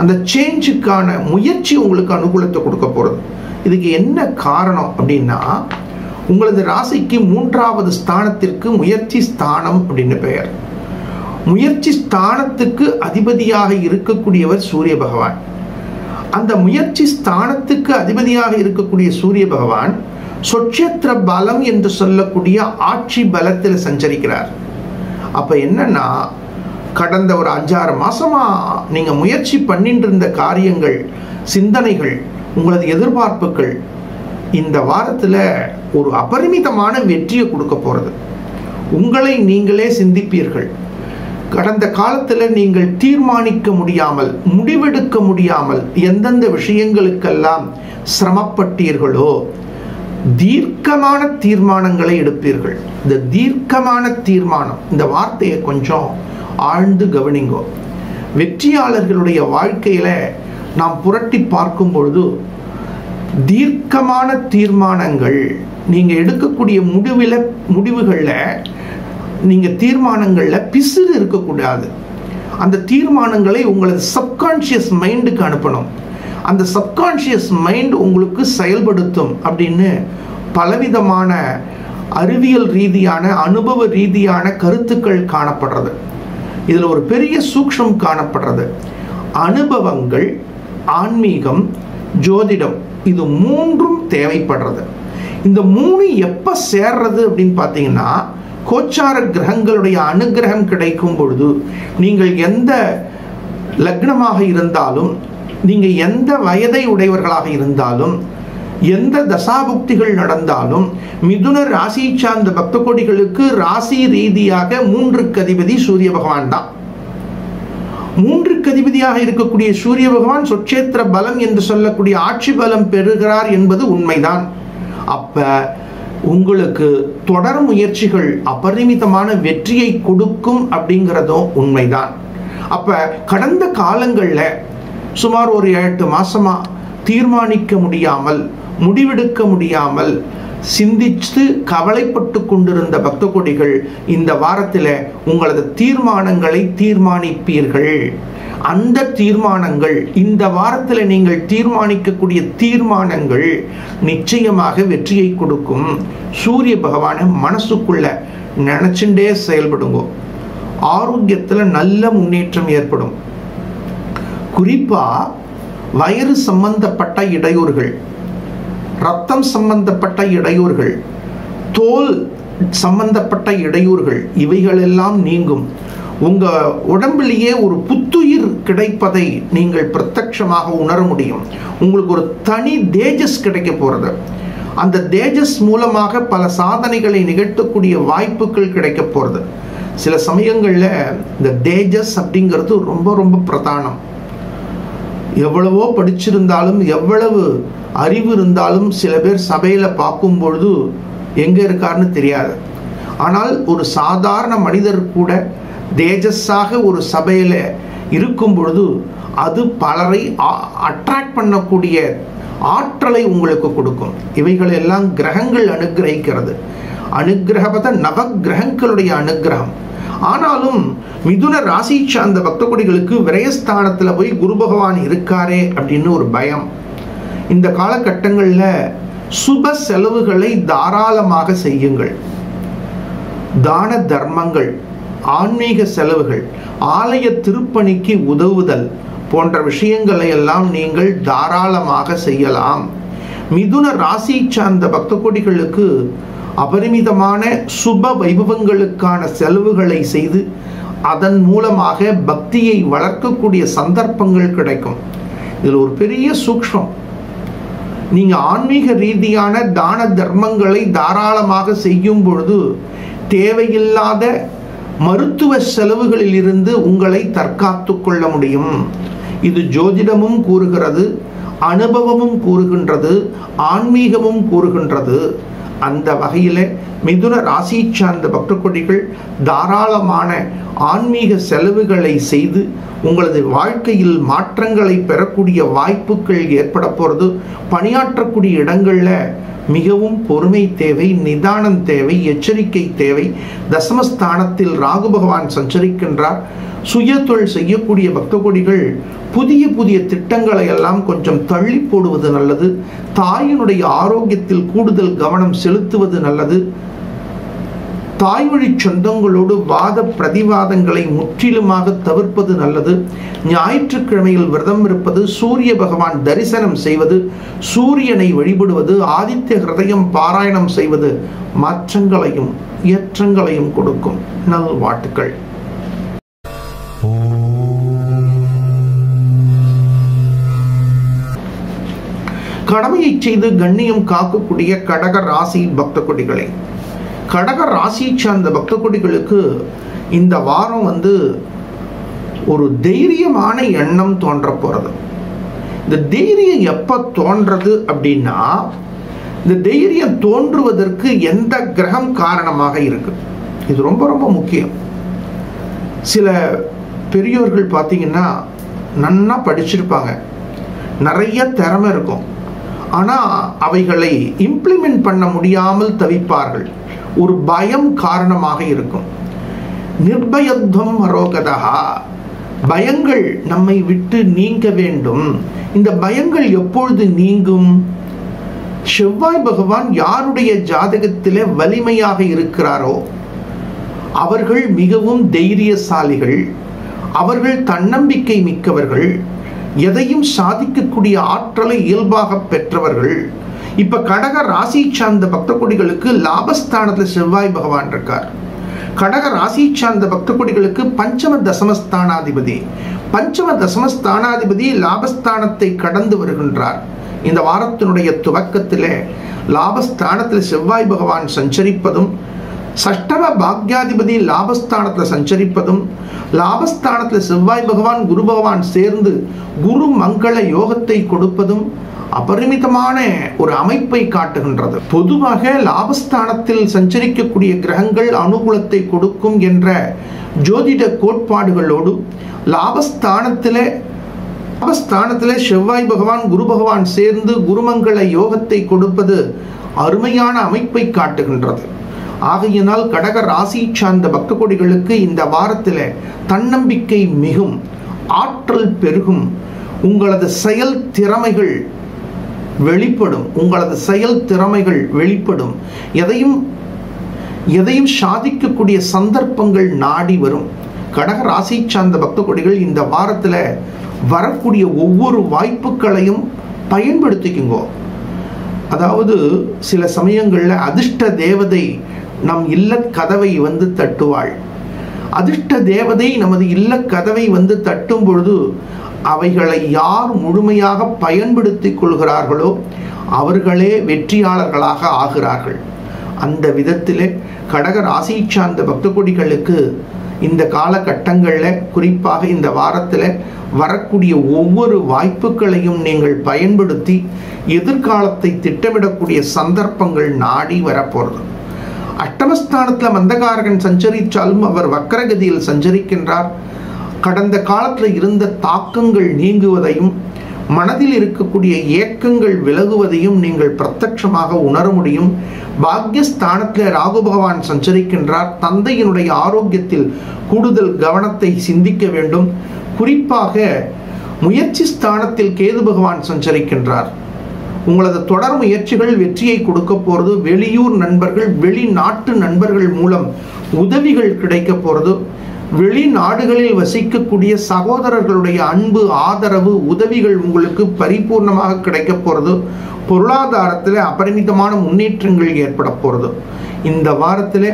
அந்த சேஞ்சுக்கான முயற்சி உங்களுக்கு அனுகூலத்தை கொடுக்க போகிறது. இதுக்கு என்ன காரணம் அப்படின்னா, உங்களது ராசிக்கு 3வது ஸ்தானத்திற்கு முயற்சி ஸ்தானம் அப்படின்னு பெயர். முயற்சி ஸ்தானத்துக்கு அதிபதியாக இருக்கக்கூடியவர் சூரிய பகவான். அந்த முயற்சி ஸ்தானத்துக்கு அதிபதியாக இருக்கக்கூடிய சூரிய பகவான் சொட்சேத்திர பலம் என்று சொல்லக்கூடிய ஆட்சி பலத்தில் சஞ்சரிக்கிறார். அப்ப என்னன்னா, கடந்த ஒரு 5-6 மாசமா நீங்க முயற்சி பண்ணிட்டு இருந்த காரியங்கள், சிந்தனைகள், உங்களது எதிர்பார்ப்புகள் இந்த வாரத்துல ஒரு அபரிமிதமான வெற்றியை கொடுக்க போறது. உங்களை நீங்களே சிந்திப்பீர்கள். கடந்த காலத்தில் நீங்கள் தீர்மானிக்க முடியாமல், முடிவெடுக்க முடியாமல் எந்தெந்த விஷயங்களுக்கெல்லாம் சிரமப்பட்டீர்களோ தீர்க்கமான தீர்மானங்களை எடுப்பீர்கள். இந்த தீர்க்கமான தீர்மானம், இந்த வார்த்தையை கொஞ்சம் ஆழ்ந்து கவனிங்கோ. வெற்றியாளர்களுடைய வாழ்க்கையில நாம் புரட்டி பார்க்கும் பொழுது தீர்க்கமான தீர்மானங்கள், நீங்க எடுக்கக்கூடிய முடிவுகள்ல நீங்க தீர்மானங்கள்ல பிசுறு இருக்கக்கூடாது. அந்த தீர்மானங்களை உங்களது சப்கான்ஷியஸ் மைண்டுக்கு அனுப்பணும். அந்த சப்கான்ஷியஸ் மைண்ட் உங்களுக்கு செயல்படுத்தும் அப்படின்னு பலவிதமான அறிவியல் ரீதியான, அனுபவ ரீதியான கருத்துக்கள் காணப்படுறது. இதுல ஒரு பெரிய சூக்ஷ்மம் காணப்படுறது. அனுபவங்கள், ஆன்மீகம், ஜோதிடம், இது 3ம் தேவைப்படுறது. இந்த 3 எப்ப சேர்றது அப்படின்னு பார்த்தீங்கன்னா, கோச்சார கிரகங்களுடைய அனுகிரகம் கிடைக்கும் பொழுது, நீங்கள் எந்த லக்னமாக இருந்தாலும், நீங்க எந்த வயதை உடையவர்களாக இருந்தாலும், எந்த தசாபுக்திகள் நடந்தாலும், மிதுன ராசி சார்ந்த பக்த கோடிகளுக்கு ராசி ரீதியாக 3க்கு அதிபதி சூரிய பகவான் தான். 3க்கு அதிபதியாக இருக்கக்கூடிய சூரிய பகவான் சொட்சேத்திர பலம் என்று சொல்லக்கூடிய ஆட்சி பலம் பெறுகிறார் என்பது உண்மைதான். அப்ப உங்களுக்கு தொடர் முயற்சிகள் அபரிமிதமான வெற்றியை கொடுக்கும் அப்படிங்கிறதும் உண்மைதான். அப்ப கடந்த காலங்கள்ல சுமார் ஒரு 8 மாசமா தீர்மானிக்க முடியாமல், முடிவெடுக்க முடியாமல் சிந்தித்து கவலைப்பட்டு கொண்டிருந்த பக்த கோடிகள் இந்த வாரத்தில் உங்களது தீர்மானங்களை தீர்மானிப்பீர்கள். அந்த தீர்மானங்கள், இந்த வாரத்தில் நீங்கள் தீர்மானிக்கக்கூடிய தீர்மானங்கள் நிச்சயமாக வெற்றியை கொடுக்கும். சூரிய பகவானை மனசுக்குள்ள நினைச்சுட்டே செயல்படுங்க. ஆரோக்கியத்தில் நல்ல முன்னேற்றம் ஏற்படும். குறிப்பா வயிறு சம்பந்தப்பட்ட இடையூறுகள், ரத்தம் சம்பந்தப்பட்ட இடையூறுகள், தோல் சம்பந்தப்பட்ட இடையூறுகள் இவைகளெல்லாம் நீங்கும். உங்க உடம்பிலேயே ஒரு புத்துயிர் கிடைப்பதை நீங்கள் பிரத்யட்சமாக உணர முடியும். உங்களுக்கு ஒரு தனி தேஜஸ் கிடைக்க போறது. அந்த தேஜஸ் மூலமாக பல சாதனைகளை நிகழ்த்தக்கூடிய வாய்ப்புகள் கிடைக்க போறது. சில சமயங்கள்ல இந்த தேஜஸ் அப்படிங்கிறது ரொம்ப ரொம்ப பிரதானம். எவ்வளவோ படிச்சிருந்தாலும் எவ்வளவு அறிவு இருந்தாலும் சில பேர் சபையில பார்க்கும் பொழுது எங்க இருக்காருன்னு தெரியாது. ஆனால் ஒரு சாதாரண மனிதர் கூட தேஜஸாக ஒரு சபையில இருக்கும் பொழுது அது பலரை அட்ராக்ட் பண்ணக்கூடிய ஆற்றலை உங்களுக்கு கொடுக்கும். இவைகள் எல்லாம் கிரகங்கள் அனுகிரகிக்கிறது. அனுகிரகபத நவ கிரகங்களுடைய அனுகிரகம். ஆனாலும் மிதுன ராசி சார்ந்த பக்த கொடிகளுக்கு விரயஸ்தானத்துல போய் குரு பகவான் இருக்காரே அப்படின்னு ஒரு பயம். இந்த காலகட்டங்களில் சுப செலவுகளை தாராளமாக செய்யுங்கள். தான தர்மங்கள், ஆன்மீக செலவுகள், ஆலய திருப்பணிக்கு உதவுதல் போன்ற விஷயங்களை எல்லாம் நீங்கள் தாராளமாக செய்யலாம். மிதுன ராசி சார்ந்த பக்த கொடிகளுக்கு அபரிமிதமான சுப வைபவங்களுக்கான செலவுகளை செய்து அதன் மூலமாக பக்தியை வளர்க்கக்கூடிய சந்தர்ப்பங்கள் கிடைக்கும். இதில் ஒரு பெரிய சூக்ஷ்மம், நீங்க ஆன்மீக ரீதியான தான தர்மங்களை தாராளமாக செய்யும் பொழுது தேவையில்லாத மருத்துவ செலவுகளில் இருந்து உங்களை தற்காத்து கொள்ள முடியும். இது ஜோதிடமும் கூறுகிறது, அனுபவமும் கூறுகின்றது, ஆன்மீகமும் கூறுகின்றது. அந்த வகையில் மிதுன ராசி சார்ந்த பக்த கொடிகள் தாராளமான ஆன்மீக செலவுகளை செய்து உங்களது வாழ்க்கையில் மாற்றங்களை பெறக்கூடிய வாய்ப்புகள் ஏற்பட போகிறது. பணியாற்றக்கூடிய இடங்கள்ல மிகவும் பொறுமை தேவை, நிதானம் தேவை, எச்சரிக்கை தேவை. தசமஸ்தானத்தில் ராகு பகவான் சஞ்சரிக்கின்றார். சுய தொழில் செய்யக்கூடிய பக்த கொடிகள் புதிய புதிய திட்டங்களை எல்லாம் கொஞ்சம் தள்ளி போடுவது நல்லது. தாயினுடைய ஆரோக்கியத்தில் கூடுதல் கவனம் செலுத்துவது நல்லது. தாய்வழி சொந்தங்களோடு வாத பிரதிவாதங்களை முற்றிலுமாக தவிர்ப்பது நல்லது. ஞாயிற்றுக்கிழமையில் விரதம் இருப்பது, சூரிய பகவான் தரிசனம் செய்வது, சூரியனை வழிபடுவது, ஆதித்ய ஹிருதயம் பாராயணம் செய்வது மாற்றங்களையும் ஏற்றங்களையும் கொடுக்கும். நல்வாழ்த்துக்கள். கடமையை செய்து கண்ணியம் காக்கக்கூடிய கடக ராசி பக்த கொடிகளை, கடக ராசி சார்ந்த பக்த கொடிகளுக்கு இந்த வாரம் ஒரு தைரியமான எண்ணம் தோன்ற போறது. இந்த தைரியம் எப்ப தோன்றது அப்படின்னா, இந்த தைரியம் தோன்றுவதற்கு எந்த கிரகம் காரணமாக இருக்கு, இது ரொம்ப ரொம்ப முக்கியம். சில பெரியோர்கள் பார்த்தீங்கன்னா நன்னா படிச்சிருப்பாங்க, நிறைய திறமை இருக்கும், ஆனா அவைகளை இம்ப்ளிமெண்ட் பண்ண முடியாமல் தவிப்பார்கள். ஒரு பயம் காரணமாக இருக்கும். நிர்பயத்வம் அரோகதா, பயங்கள் நம்மை விட்டு நீங்க வேண்டும். இந்த பயங்கள் எப்பொழுது நீங்கும்? செவ்வாய் பகவான் யாருடைய ஜாதகத்திலே வலிமையாக இருக்கிறாரோ அவர்கள் மிகவும் தைரியசாலிகள், அவர்கள் தன்னம்பிக்கை மிக்கவர்கள், எதையும் சாதிக்கக்கூடிய ஆற்றலை இயல்பாக பெற்றவர்கள். இப்ப கடக ராசி சார்ந்த பக்த கொடிகளுக்கு லாபஸ்தானத்துல செவ்வாய் பகவான் இருக்கார். கடக ராசி சார்ந்த பக்த கொடிகளுக்கு பஞ்சம தசமஸ்தானாதிபதி, பஞ்சம தசமஸ்தானாதிபதி லாபஸ்தானத்தை கடந்து வருகின்றார். இந்த வாரத்தினுடைய துவக்கத்திலே லாபஸ்தானத்தில் செவ்வாய் பகவான் சஞ்சரிப்பதும், சஷ்டம பாக்யாதிபதி லாபஸ்தானத்தில் சஞ்சரிப்பதும், லாபஸ்தானத்தில் செவ்வாய் பகவான் குரு பகவான் சேர்ந்து குரு மங்கள யோகத்தை கொடுப்பதும் அபரிமிதமான ஒரு அமைப்பை காட்டுகின்றது. பொதுவாக லாபஸ்தானத்தில் சஞ்சரிக்கக்கூடிய கிரகங்கள் அனுகூலத்தை கொடுக்கும் என்ற ஜோதிட கோட்பாடுகளோடு லாபஸ்தானத்திலே செவ்வாய் பகவான் குரு பகவான் சேர்ந்து குருமங்கள யோகத்தை கொடுப்பது அருமையான அமைப்பை காட்டுகின்றது. ஆகையினால் கடக ராசி சார்ந்த பக்த கொடிகளுக்கு இந்த வாரத்தில் தன்னம்பிக்கை மிகும், ஆற்றல் பெருகும், உங்களது செயல் திறமைகள் வெளிப்படும், எதையும் சாதிக்கக்கூடிய சந்தர்ப்பங்கள் நாடி வரும். கடக ராசி சார்ந்த பக்த கொடிகள் இந்த வாரத்தில் வரக்கூடிய ஒவ்வொரு வாய்ப்புகளையும் பயன்படுத்திக்குங்கோ. அதாவது சில சமயங்களில் அதிர்ஷ்ட தேவதை நம் இல்ல கதவை வந்து தட்டுவாள். அதிர்ஷ்ட தேவதை நமது இல்ல கதவை வந்து தட்டும் பொழுது அவைகளை யார் முழுமையாக பயன்படுத்திக் கொள்கிறார்களோ அவர்களே வெற்றியாளர்களாக ஆகிறார்கள். அந்த விதத்திலே கடக ராசி சார்ந்த பக்த கொடிகளுக்கு இந்த காலகட்டங்களில், குறிப்பாக இந்த வாரத்தில் வரக்கூடிய ஒவ்வொரு வாய்ப்புகளையும் நீங்கள் பயன்படுத்தி எதிர்காலத்தை திட்டமிடக்கூடிய சந்தர்ப்பங்கள் நாடி வரப்போகிறது. அஷ்டமஸ்தானத்தில் மந்தகாரகன் சஞ்சரித்தாலும் அவர் வக்கரகதியில் சஞ்சரிக்கின்றார். கடந்த காலத்தில் இருந்த தாக்கங்கள் நீங்குவதையும் மனதில் இருக்கக்கூடிய ஏக்கங்கள் விலகுவதையும் நீங்கள் பிரத்யட்சமாக உணர முடியும். பாக்யஸ்தானத்தில் ராகு பகவான் சஞ்சரிக்கின்றார். தந்தையினுடைய ஆரோக்கியத்தில் கூடுதல் கவனத்தை சிந்திக்க வேண்டும். குறிப்பாக முயற்சி ஸ்தானத்தில் கேது பகவான் சஞ்சரிக்கின்றார். உங்களது தொடர் முயற்சிகள் வெற்றியை கொடுக்க போகிறது. வெளியூர் நண்பர்கள், வெளிநாட்டு நண்பர்கள் மூலம் உதவிகள் கிடைக்க போகிறது. வெளிநாடுகளில் வசிக்கக்கூடிய சகோதரர்களுடைய அன்பு, ஆதரவு, உதவிகள் உங்களுக்கு பரிபூர்ணமாக கிடைக்க போகிறது. பொருளாதாரத்தில் அபரிமிதமான முன்னேற்றங்கள் ஏற்பட போகிறது. இந்த வாரத்தில்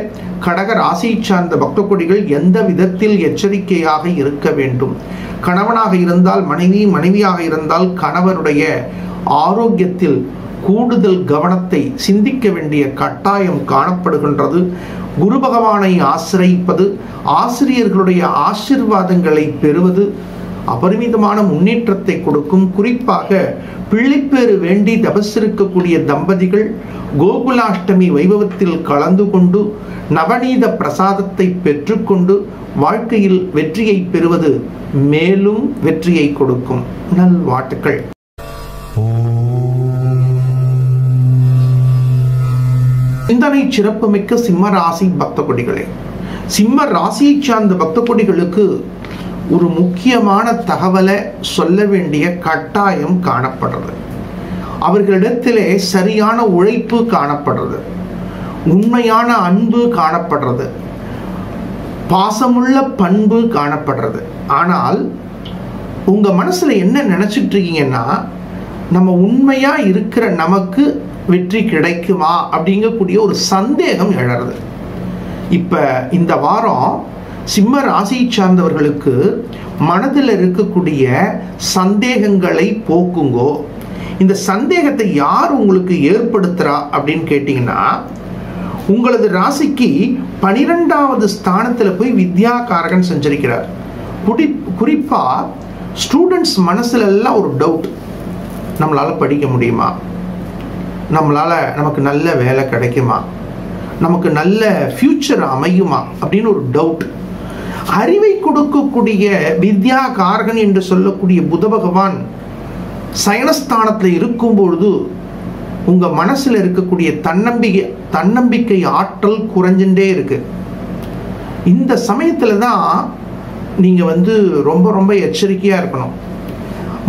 கடக ராசி சார்ந்த பக்த கொடிகள் எந்த விதத்தில் எச்சரிக்கையாக இருக்க வேண்டும்? கணவனாக இருந்தால் மனைவி, மனைவியாக இருந்தால் கணவருடைய ஆரோக்கியத்தில் கூடுதல் கவனத்தை சிந்திக்க வேண்டிய கட்டாயம் காணப்படுகின்றது. குரு பகவானை ஆசிரியிப்பது, ஆசிரியர்களுடைய ஆசிர்வாதங்களை பெறுவது அபரிமிதமான முன்னேற்றத்தை கொடுக்கும். குறிப்பாக பிள்ளைப்பேறு வேண்டி தபசிருக்கக்கூடிய தம்பதிகள் கோகுலாஷ்டமி வைபவத்தில் கலந்து கொண்டு நவநீத பிரசாதத்தை பெற்றுக்கொண்டு வாழ்க்கையில் வெற்றியை பெறுவது மேலும் வெற்றியை கொடுக்கும். நல்வாழ்த்துக்கள். சிந்தனை சிறப்புமிக்க சிம்ம ராசி பக்த கொடிகளே, சிம்ம ராசியை சார்ந்த பக்த கொடிகளுக்கு ஒரு முக்கியமான தகவலை சொல்ல வேண்டிய கட்டாயம் காணப்படுறது. அவர்களிடத்திலே சரியான உழைப்பு காணப்படுறது, உண்மையான அன்பு காணப்படுறது, பாசமுள்ள பண்பு காணப்படுறது. ஆனால் உங்க மனசுல என்ன நினைச்சிட்டு இருக்கீங்கன்னா, நம்ம உண்மையா இருக்கிற நமக்கு வெற்றி கிடைக்குமா அப்படிங்கக்கூடிய ஒரு சந்தேகம் எழறது. இப்ப இந்த வாரம் சிம்ம ராசியை சார்ந்தவர்களுக்கு மனதில் இருக்கக்கூடிய சந்தேகங்களை போக்குங்கோ. இந்த சந்தேகத்தை யார் உங்களுக்கு ஏற்படுத்துறா அப்படின்னு கேட்டீங்கன்னா, உங்களது ராசிக்கு 12வது ஸ்தானத்தில் போய் வித்யாகாரகன் சஞ்சரிக்கிறார். குறிப்பா ஸ்டூடெண்ட்ஸ் மனசுல எல்லாம் ஒரு டவுட், நம்மளால படிக்க முடியுமா, நமக்கு நல்ல வேலை கிடைக்குமா, நமக்கு நல்ல ஃபியூச்சர் அமையுமா அப்படின்னு ஒரு டவுட். அறிவை கொடுக்கக்கூடிய வித்யாகாரகன் என்று சொல்லக்கூடிய புத பகவான் சயனஸ்தானத்தில் இருக்கும் பொழுது உங்க மனசுல இருக்கக்கூடிய தன்னம்பிக்கை ஆற்றல் குறைஞ்சுட்டே இருக்கு. இந்த சமயத்துல தான் நீங்க ரொம்ப ரொம்ப எச்சரிக்கையா இருக்கணும்.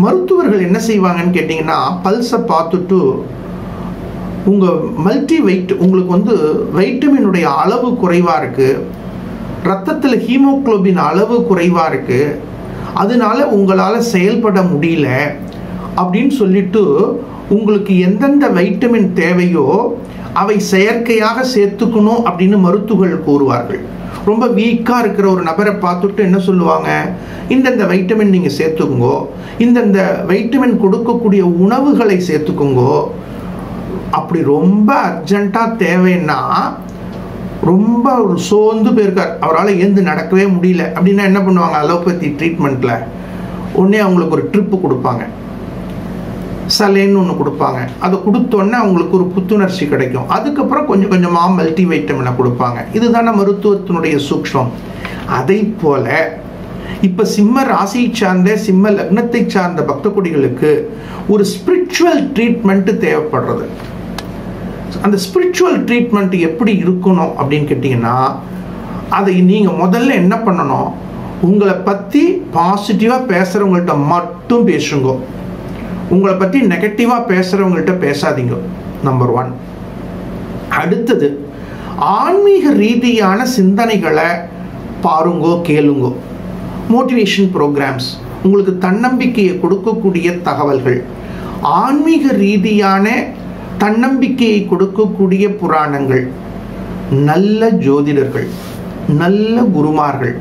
மருத்துவர்கள் என்ன செய்வாங்கன்னு கேட்டீங்கன்னா, பல்ஸை பார்த்துட்டு உங்க மல்டி வெயிட், உங்களுக்கு வைட்டமினுடைய அளவு குறைவா இருக்கு, ரத்தத்தில் ஹீமோகுளோபின் அளவு குறைவா இருக்கு, அதனால உங்களால செயல்பட முடியல அப்படின்னு சொல்லிட்டு உங்களுக்கு எந்தெந்த வைட்டமின் தேவையோ அவை செயற்கையாக சேர்த்துக்கணும் அப்படின்னு மருத்துவர்கள் கூறுவார்கள். ரொம்ப வீக்கா இருக்கிற ஒரு நபரை பார்த்துட்டு என்ன சொல்லுவாங்க, இந்தந்த வைட்டமின் நீங்க சேர்த்துக்குங்கோ, இந்தந்த வைட்டமின் கொடுக்கக்கூடிய உணவுகளை சேர்த்துக்குங்கோ. அப்படி ரொம்ப அர்ஜென்ட்டா தேவைன்னா, ரொம்ப ஒரு சோர்ந்து போயிருக்கார், அவரால் எழுந்து நடக்கவே முடியல அப்படின்னா என்ன பண்ணுவாங்க, அலோபதி ட்ரீட்மெண்ட்ல உடனே அவங்களுக்கு ஒரு ட்ரிப்பு கொடுப்பாங்க, சலேன்னு ஒன்று கொடுப்பாங்க. அதை கொடுத்தோன்னே அவங்களுக்கு ஒரு புத்துணர்ச்சி கிடைக்கும். அதுக்கப்புறம் கொஞ்சம் கொஞ்சமாக மல்டி வைட்டமினை கொடுப்பாங்க. இதுதானே மருத்துவத்தினுடைய சூக்ஷ்மம். அதை போல இப்போ சிம்ம ராசியை சார்ந்த, சிம்ம லக்னத்தை சார்ந்த பக்த கொடிகளுக்கு ஒரு ஸ்பிரிச்சுவல் ட்ரீட்மெண்ட் தேவைப்படுறது. அந்த ஸ்பிரிச்சுவல் ட்ரீட்மெண்ட் எப்படி இருக்கணும் அப்படின்னு கேட்டிங்கன்னா, அதை நீங்கள் முதல்ல என்ன பண்ணணும், உங்களை பற்றி பாசிட்டிவாக பேசுகிறவங்கள்ட்ட மட்டும் பேசுங்க. உங்களை பற்றி நெகட்டிவாக பேசுகிறவங்கள்ட்ட பேசாதீங்க. நம்பர் 1. அடுத்தது, ஆன்மீக ரீதியான சிந்தனைகளை பாருங்கோ, கேளுங்கோ. மோட்டிவேஷன் ப்ரோக்ராம்ஸ், உங்களுக்கு தன்னம்பிக்கையை கொடுக்கக்கூடிய தகவல்கள், ஆன்மீக ரீதியான தன்னம்பிக்கையை கொடுக்கக்கூடிய புராணங்கள், நல்ல ஜோதிடர்கள், நல்ல குருமார்கள்,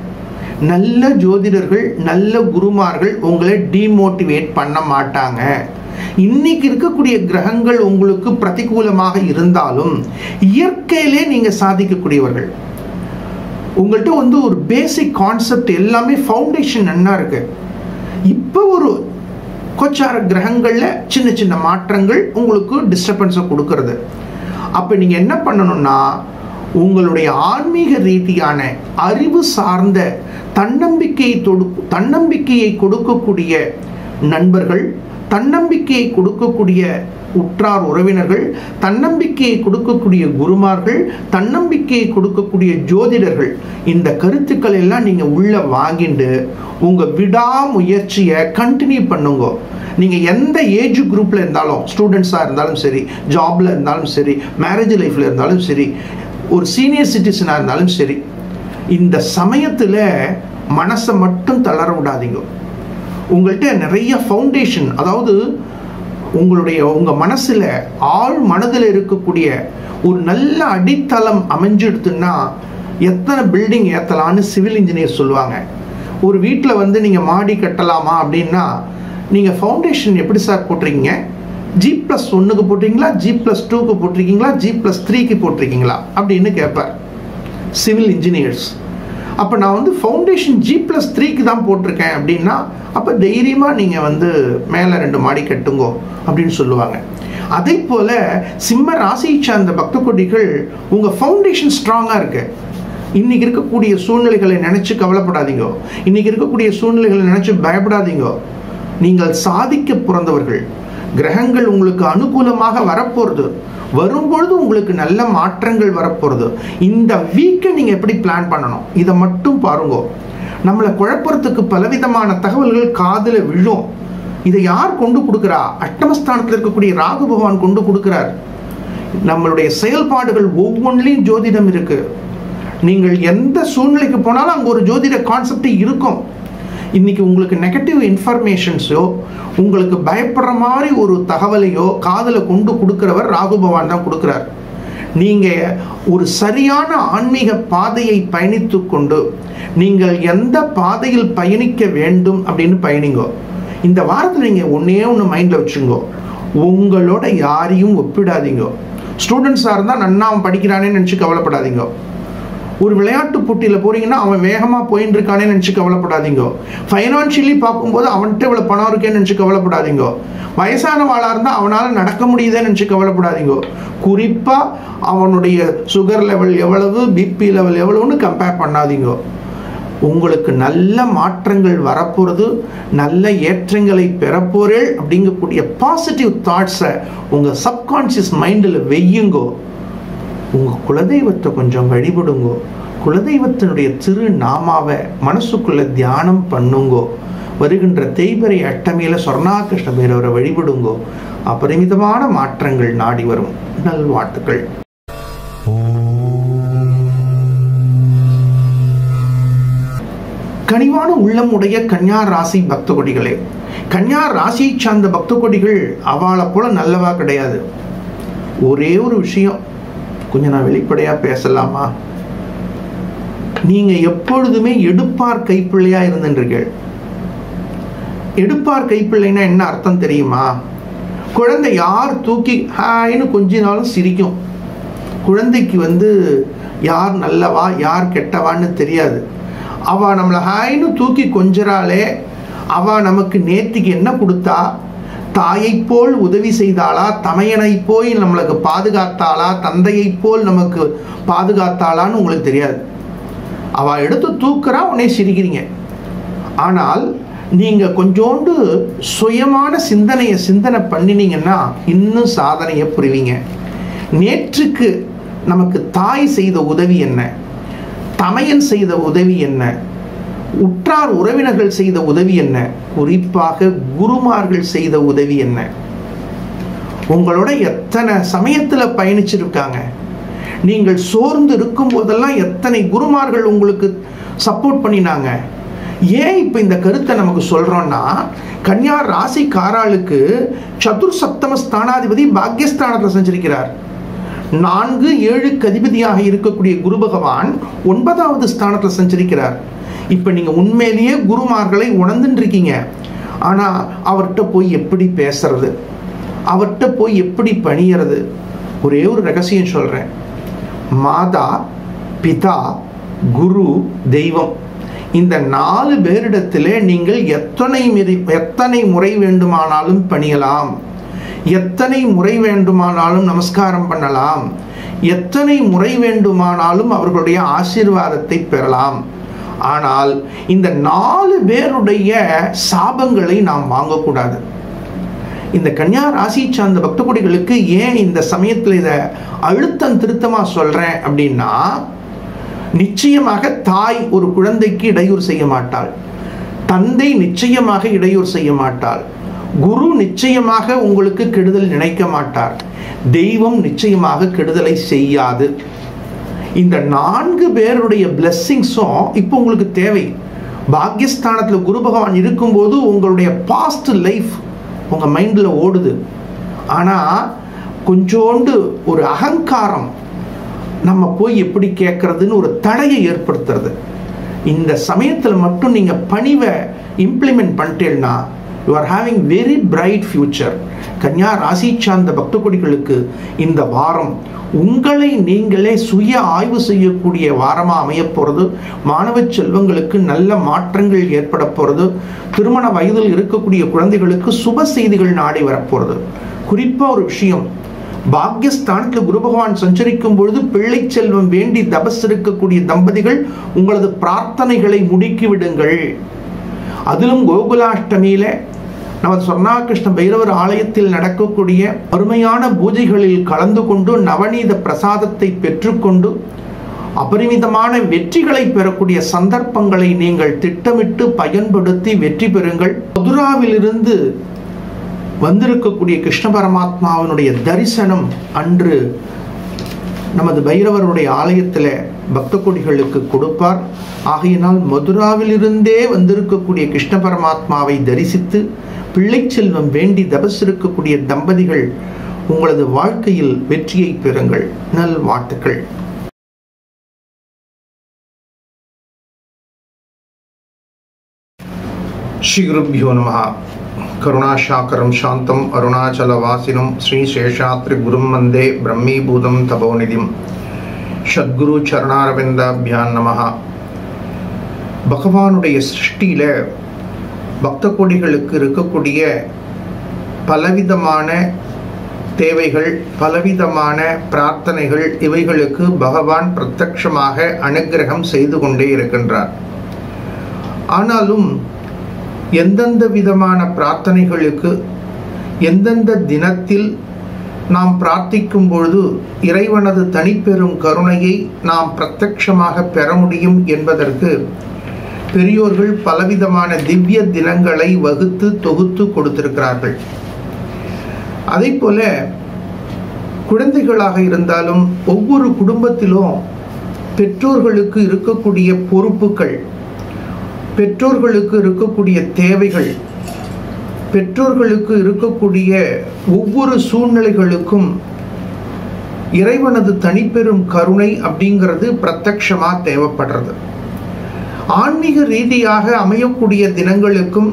நல்ல ஜோதிடர்கள், நல்ல குருமார்கள் உங்களை டிமோட்டிவேட் பண்ண மாட்டாங்க. இன்னைக்கு இருக்கக்கூடிய கிரகங்கள் உங்களுக்கு பிரதிகூலமாக இருந்தாலும் இயற்கையிலே நீங்க சாதிக்கக்கூடியவர்கள். உங்கள்கிட்ட ஒரு பேசிக் கான்செப்ட் எல்லாமே ஃபவுண்டேஷன் என்ன இருக்கு. இப்போ ஒரு கோச்சார கிரகங்கள்ல சின்ன சின்ன மாற்றங்கள் உங்களுக்கு டிஸ்டர்பன்ஸை கொடுக்கறது. அப்ப நீங்க என்ன பண்ணணும்னா, உங்களுடைய ஆன்மீக ரீதியான அறிவு சார்ந்த தன்னம்பிக்கையை கொடுக்கக்கூடிய நண்பர்கள், தன்னம்பிக்கையை கொடுக்கக்கூடிய உற்றார் உறவினர்கள், தன்னம்பிக்கையை கொடுக்கக்கூடிய குருமார்கள், தன்னம்பிக்கையை கொடுக்கக்கூடிய ஜோதிடர்கள், இந்த கருத்துக்கள் எல்லாம் நீங்க உள்ள வாங்கிட்டு உங்க விடாமுயற்சியை கண்டினியூ பண்ணுங்க. நீங்க எந்த ஏஜ் குரூப்ல இருந்தாலும், ஸ்டூடெண்ட்ஸா இருந்தாலும் சரி, ஜாப்ல இருந்தாலும் சரி, மேரேஜ் லைஃப்ல இருந்தாலும் சரி, ஒரு சீனியர் சிட்டிசனா இருந்தாலும் சரி, இந்த சமயத்துல மனசை மட்டும் தளர விடாதீங்க. உங்கள்கிட்ட நிறைய ஃபவுண்டேஷன், அதாவது உங்க மனசுல ஆழ் மனதில் இருக்கக்கூடிய ஒரு நல்ல அடித்தளம் அமைஞ்சிடுதுன்னா எத்தனை பில்டிங் ஏத்தலான்னு சிவில் இன்ஜினியர் சொல்லுவாங்க. ஒரு வீட்டில் நீங்க மாடி கட்டலாமா அப்படின்னா நீங்க ஃபவுண்டேஷன் எப்படி சார் போட்டிருக்கீங்க? G+1க்கு போட்டிருக்கீங்களா, G+2க்கு போட்டிருக்கீங்களா, G+3க்கு போட்டிருக்கீங்களா அப்படின்னு கேட்பார் சிவில் இன்ஜினியர்ஸ். அப்போ நான் ஃபவுண்டேஷன் G+3க்கு தான் போட்டிருக்கேன் அப்படின்னா அப்போ தைரியமாக நீங்கள் மேலே 2 மாடி கட்டுங்கோ அப்படின்னு சொல்லுவாங்க. அதே போல சிம்ம ராசியை சார்ந்த பக்த கொடிகள், உங்கள் ஃபவுண்டேஷன் ஸ்ட்ராங்காக இருக்கு. இன்னைக்கு இருக்கக்கூடிய சூழ்நிலைகளை நினைச்சு கவலைப்படாதீங்க. இன்னைக்கு இருக்கக்கூடிய சூழ்நிலைகளை நினைச்சு பயப்படாதீங்க. நீங்கள் சாதிக்க பிறந்தவர்கள். கிரகங்கள் உங்களுக்கு அனுகூலமாக வரப்போறது, வரும்பொழுது உங்களுக்கு நல்ல மாற்றங்கள் வரப்போறது. இந்த வீக்கை நீங்க எப்படி பிளான் பண்ணணும் இதை மட்டும் பாருங்க. நம்மளை குழப்பறதுக்கு பலவிதமான தகவல்கள் காதுல விழும். இதை யார் கொண்டு கொடுக்கிறா? அஷ்டமஸ்தானத்தில் இருக்கக்கூடிய ராகு பகவான் கொண்டு கொடுக்கிறார். நம்மளுடைய செயல்பாடுகள் ஒவ்வொன்றிலையும் ஜோதிடம் இருக்கு. நீங்கள் எந்த சூழ்நிலைக்கு போனாலும் அங்க ஒரு ஜோதிட கான்செப்ட் இருக்கும். இன்னைக்கு உங்களுக்கு நெகட்டிவ் இன்ஃபர்மேஷன்ஸோ, உங்களுக்கு பயப்படுற மாதிரி ஒரு தகவலையோ காதல கொண்டு கொடுக்கிறவர் ராகு பகவான் தான் கொடுக்கிறார். நீங்க ஒரு சரியான ஆன்மீக பாதையை பயணித்து கொண்டு நீங்கள் எந்த பாதையில் பயணிக்க வேண்டும் அப்படின்னு பயணிங்கோ. இந்த வாரத்தில் நீங்க ஒண்ணு மைண்ட்ல வச்சுங்கோ, உங்களோட யாரையும் ஒப்பிடாதீங்க. ஸ்டூடெண்ட்ஸா இருந்தா நன்னா அவன் படிக்கிறானேன்னு நினைச்சு கவலைப்படாதீங்க. ஒரு விளையாட்டு போட்டியில் போறீங்கன்னா அவன் வேகமா போயிட்டு இருக்கானே நினைச்சு கவலைப்படாதீங்க. ஃபைனான்சியலி பார்க்கும்போது அவன்கிட்ட இவ்வளவு பணம் இருக்கேன்னு நினைச்சு கவலைப்படாதீங்க. வயசான வாழா இருந்தா அவனால நடக்க முடியுதுன்னு நினைச்சு கவலைப்படாதீங்க. குறிப்பா அவனுடைய சுகர் லெவல் எவ்வளவு, பிபி லெவல் எவ்வளவுன்னு கம்பேர் பண்ணாதீங்க. உங்களுக்கு நல்ல மாற்றங்கள் வரப்போறது, நல்ல ஏற்றங்களை பெறப்போறேள் அப்படிங்கக்கூடிய பாசிட்டிவ் தாட்ஸை உங்க சப்கான்சியஸ் மைண்டில் வெய்யுங்கோ. உங்க குலதெய்வத்தை கொஞ்சம் வழிபடுங்கோ. குலதெய்வத்தினுடைய திருநாமாவை மனசுக்குள்ள தியானம் பண்ணுங்கோ. வருகின்ற தேய்பிறை அஷ்டமியில சொர்ணாகிருஷ்ண பைரவரை வழிபடுங்கோ. அபரிமிதமான மாற்றங்கள் நாடி வரும். நல்வாழ்த்துக்கள். கனிவான உள்ளம் உடைய கன்யா ராசி பக்த கொடிகளே, கன்யா ராசியை சார்ந்த பக்த கொடிகள் அவளை போல நல்லவா கிடையாது. ஒரே ஒரு விஷயம் கொஞ்சம் நான் வெளிப்படையா பேசலாமா? நீங்க எப்பொழுதுமே எடுப்பார் கைப்பிள்ளையா இருந்துன்றீர்கள். எடுப்பார் கைப்பிள்ளைன்னா என்ன அர்த்தம் தெரியுமா? குழந்தை யார் தூக்கி ஹாய்னு கொஞ்சினாலும் சிரிக்கும். குழந்தைக்கு யார் நல்லவா யார் கெட்டவான்னு தெரியாது. அவ நம்மளை ஹாய்னு தூக்கி கொஞ்சறாளே, அவ நமக்கு நேத்திக்கு என்ன கொடுத்தா? தாயை போல் உதவி செய்தாளா? தமையனை போய் நம்மளுக்கு பாதுகாத்தாளா? தந்தையை போல் நமக்கு பாதுகாத்தாளான்னு உங்களுக்கு தெரியாது. அவ எடுத்து தூக்குறா, உடனே சிரிக்கிறீங்க. ஆனால் நீங்க கொஞ்சோண்டு சுயமான சிந்தனை பண்ணினீங்கன்னா இன்னும் சாதனையை புரிவீங்க. நேற்றுக்கு நமக்கு தாய் செய்த உதவி என்ன? தமையன் செய்த உதவி என்ன? உற்றார் உறவினர்கள் செய்த உதவி என்ன? குறிப்பாக குருமார்கள் செய்த உதவி என்ன? உங்களோட எத்தனை சமயத்துல பயணிச்சிருக்காங்க. நீங்கள் சோர்ந்து இருக்கும் போதெல்லாம் எத்தனை குருமார்கள் உங்களுக்கு சப்போர்ட் பண்ணினாங்க. ஏன் இப்ப இந்த கருத்தை நமக்கு சொல்றோம்னா, கன்யா ராசிக்காரர்களுக்கு சதுர் சப்தம ஸ்தானாதிபதி பாக்யஸ்தானத்தில் சஞ்சரிக்கிறார். 4, 7க்கு அதிபதியாக இருக்கக்கூடிய குரு பகவான் 9வது ஸ்தானத்தில் சஞ்சரிக்கிறார். இப்ப நீங்க உண்மையிலேயே குருமார்களை உணர்ந்துட்டு இருக்கீங்க. ஆனா அவர்கிட்ட போய் எப்படி பேசுறது, அவர்கிட்ட போய் எப்படி பணியறது? ஒரே ஒரு ரகசியம் சொல்றேன். மாதா, பிதா, குரு, தெய்வம், இந்த 4 பேரிடத்திலே நீங்கள் எத்தனை முறை வேண்டுமானாலும் பணியலாம், எத்தனை முறை வேண்டுமானாலும் நமஸ்காரம் பண்ணலாம், எத்தனை முறை வேண்டுமானாலும் அவர்களுடைய ஆசீர்வாதத்தை பெறலாம். ஆனால் இந்த 4 பேருடைய சாபங்களை நாம் வாங்கக்கூடாது. இந்த கன்யா ராசி சார்ந்த பக்த கோடிகளுக்கு ஏன் இந்த சமயத்தில் இதை அழுத்தம் திருத்தமா சொல்றேன் அப்படின்னா, நிச்சயமாக தாய் ஒரு குழந்தைக்கு இடையூறு செய்ய மாட்டாள், தந்தை நிச்சயமாக இடையூறு செய்ய மாட்டாள், குரு நிச்சயமாக உங்களுக்கு கெடுதல் நினைக்க மாட்டார், தெய்வம் நிச்சயமாக கெடுதலை செய்யாது. இந்த 4 பேருடைய பிளெஸ்ஸிங்ஸும் இப்போ உங்களுக்கு தேவை. பாக்யஸ்தானத்தில் குரு பகவான் இருக்கும்போது உங்களுடைய பாஸ்ட் லைஃப் உங்க மைண்ட்ல ஓடுது. ஆனா கொஞ்சோண்டு ஒரு அகங்காரம் நம்ம போய் எப்படி கேட்கறதுன்னு ஒரு தடையை ஏற்படுத்துறது. இந்த சமயத்தில் மட்டும் நீங்க பணிவை இம்ப்ளிமெண்ட் பண்ணிட்டேன்னா you are having very bright future. Kanya ராசி சார்ந்த பக்த கோடிகளுக்கு இந்த வாரம் உங்களை நீங்களே சுய ஆய்வு செய்யக்கூடிய வாரமா அமைய போறது. மாணவ செல்வங்களுக்கு நல்ல மாற்றங்கள் ஏற்பட போறது. திருமண வயதில் இருக்கக்கூடிய குழந்தைகளுக்கு சுப செய்திகள் நாடி வரப்போறது. குறிப்பா ஒரு விஷயம், பாக்யஸ்தானத்தில் குரு பகவான் சஞ்சரிக்கும் பொழுது பிள்ளை செல்வம் வேண்டி தபஸ் இருக்கக்கூடிய தம்பதிகள் உங்களது பிரார்த்தனைகளை முடுக்கி விடுங்கள். அதிலும் கோகுலாஷ்டமியில நமது சொர்ணாகிருஷ்ண பைரவர் ஆலயத்தில் நடக்கக்கூடிய அருமையான பூஜைகளில் கலந்து கொண்டு நவநீத பிரசாதத்தை பெற்றுக்கொண்டு அபரிமிதமான வெற்றிகளை பெறக்கூடிய சந்தர்ப்பங்களை நீங்கள் திட்டமிட்டு பயன்படுத்தி வெற்றி பெறுங்கள். மதுராவிலிருந்து வந்திருக்கக்கூடிய கிருஷ்ண பரமாத்மாவினுடைய தரிசனம் அன்று நமது பைரவருடைய ஆலயத்தில் பக்த கோடிகளுக்கு கொடுப்பார். ஆகையினால் மதுராவிலிருந்தே வந்திருக்கக்கூடிய கிருஷ்ண பரமாத்மாவை தரிசித்து பிள்ளை செல்வம் வேண்டி தபஸ் இருக்கக்கூடிய தம்பதிகள் உங்களது வாழ்க்கையில் வெற்றியை பெறுங்கள். நல் வாழ்த்துக்கள். ஸ்ரீ குருப்யோ நமஹ. கருணாசாகரம் சாந்தம் அருணாச்சலவாசினம் ஸ்ரீ சேஷாத்ரி குரும் வந்தே பிரம்மீபூதம் தபோநிதிம் சத்குரு சரணாரவிந்தாபியான் நமஹ. பகவானுடைய சிருஷ்டியில பக்த கோடிகளுக்கு இருக்கக்கூடிய பலவிதமான தேவைகள், பலவிதமான பிரார்த்தனைகள், இவைகளுக்கு பகவான் பிரத்யட்சமாக அனுக்கிரகம் செய்து கொண்டே இருக்கின்றார். ஆனாலும் எந்தெந்த விதமான பிரார்த்தனைகளுக்கு எந்தெந்த தினத்தில் நாம் பிரார்த்திக்கும் பொழுது இறைவனது தனிப்பெரும் கருணையை நாம் பிரத்யட்சமாக பெற முடியும் என்பதற்கு பெரியோர்கள் பலவிதமான திவ்ய தினங்களை வகுத்து தொகுத்து கொடுத்திருக்கிறார்கள். அதே போல குழந்தைகளாக இருந்தாலும் ஒவ்வொரு குடும்பத்திலும் பெற்றோர்களுக்கு இருக்கக்கூடிய பொறுப்புகள், பெற்றோர்களுக்கு இருக்கக்கூடிய தேவைகள், பெற்றோர்களுக்கு இருக்கக்கூடிய ஒவ்வொரு சூழ்நிலைகளுக்கும் இறைவனது தனிப்பெரும் கருணை அப்படிங்கிறது பிரத்யட்சமா தேவைப்படுறது. ஆன்மீக ரீதியாக அமையக்கூடிய தினங்களுக்கும்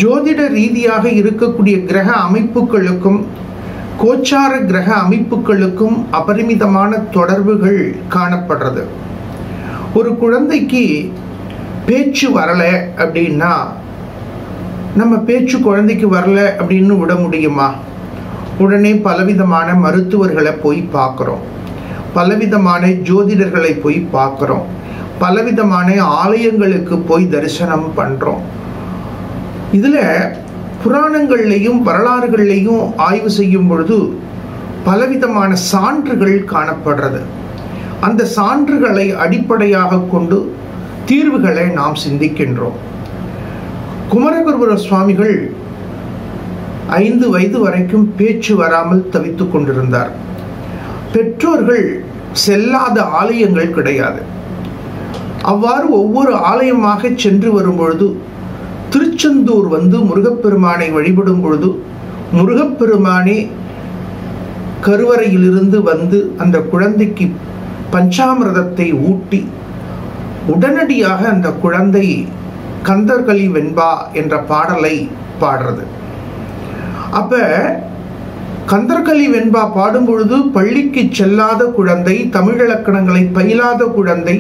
ஜோதிட ரீதியாக இருக்கக்கூடிய கிரக அமைப்புகளுக்கும் கோச்சார கிரக அமைப்புகளுக்கும் அபரிமிதமான தொடர்புகள் காணப்படுறது. ஒரு குழந்தைக்கு பேச்சு வரல அப்படின்னா நம்ம பேச்சு குழந்தைக்கு வரல அப்படின்னு விட முடியுமா? உடனே பலவிதமான மருத்துவர்களை போய் பார்க்குறோம், பலவிதமான ஜோதிடர்களை போய் பார்க்குறோம், பலவிதமான ஆலயங்களுக்கு போய் தரிசனம் பண்றோம். இதுல புராணங்கள்லையும் வரலாறுகள்லையும் ஆய்வு செய்யும் பொழுது பலவிதமான சான்றுகள் காணப்படுறது. அந்த சான்றுகளை அடிப்படையாக கொண்டு தீர்வுகளை நாம் சிந்திக்கின்றோம். குமரகுருபர சுவாமிகள் 5 வயது வரைக்கும் பேச்சு வராமல் தவித்துக் கொண்டிருந்தார். பெற்றோர்கள் செல்லாத ஆலயங்கள் கிடையாது. அவ்வாறு ஒவ்வொரு ஆலயமாக சென்று வரும்பொழுது திருச்செந்தூர் வந்து முருகப்பெருமானை வழிபடும் பொழுது முருகப்பெருமானே கருவறையிலிருந்து வந்து அந்த குழந்தைக்கு பஞ்சாமிர்தத்தை ஊட்டி உடனடியாக அந்த குழந்தை கந்தர்களி வெண்பா என்ற பாடலை பாடுறது. அப்ப கந்தர்களி வெண்பா பாடும் பொழுது பள்ளிக்கு செல்லாத குழந்தை, தமிழிலக்கணங்களை பயிலாத குழந்தை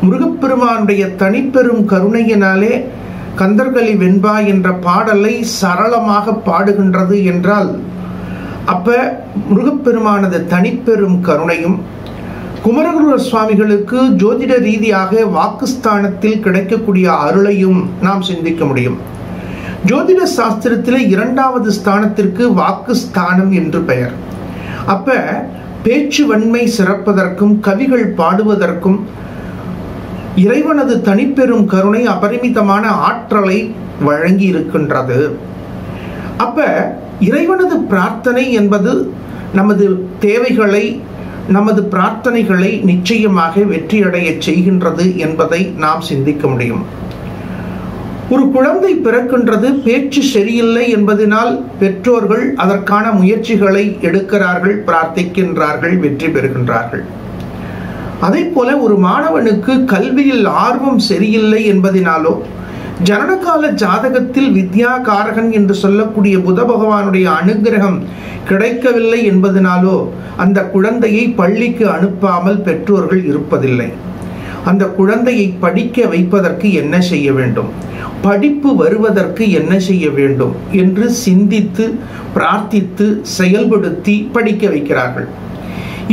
முருகப்பெருமானுடைய தனிப்பெரும் கருணையினாலே கந்தர்களி வெண்பா என்ற பாடலை சரளமாக பாடுகின்றது என்றால் அப்ப முருகப்பெருமானது தனிப்பெரும் கருணையும் குமரகுருபர சுவாமிகளுக்கு ஜோதிட ரீதியாக வாக்குஸ்தானத்தில் கிடைக்கக்கூடிய அருளையும் நாம் சிந்திக்க முடியும். ஜோதிட சாஸ்திரத்தில் 2வது ஸ்தானத்திற்கு வாக்குஸ்தானம் என்று பெயர். அப்ப பேச்சு வன்மை சிறப்பதற்கும் கவிகள் பாடுவதற்கும் இறைவனது தனிப்பெரும் கருணை அபரிமிதமான ஆற்றலை வழங்கி இருக்கின்றது. அப்ப இறைவனது பிரார்த்தனை என்பது நமது தேவைகளை, நமது பிரார்த்தனைகளை நிச்சயமாக வெற்றியடைய செய்கின்றது என்பதை நாம் சிந்திக்க முடியும். ஒரு குழந்தை பிறக்கின்றது, பேச்சு சரியில்லை என்பதனால் பெற்றோர்கள் அதற்கான முயற்சிகளை எடுக்கிறார்கள், பிரார்த்திக்கின்றார்கள், வெற்றி பெறுகின்றார்கள். அதே போல ஒரு மாணவனுக்கு கல்வியில் ஆர்வம் சரியில்லை என்பதனாலோ, ஜனனகால ஜாதகத்தில் வித்யா காரகன் என்று சொல்லக்கூடிய புத பகவானுடைய அனுகிரகம் கிடைக்கவில்லை என்பதனாலோ அந்த குழந்தையை பள்ளிக்கு அனுப்பாமல் பெற்றோர்கள் இருப்பதில்லை. அந்த குழந்தையை படிக்க வைப்பதற்கு என்ன செய்ய வேண்டும், படிப்பு வருவதற்கு என்ன செய்ய வேண்டும் என்று சிந்தித்து பிரார்த்தித்து செயல்படுத்தி படிக்க வைக்கிறார்கள்.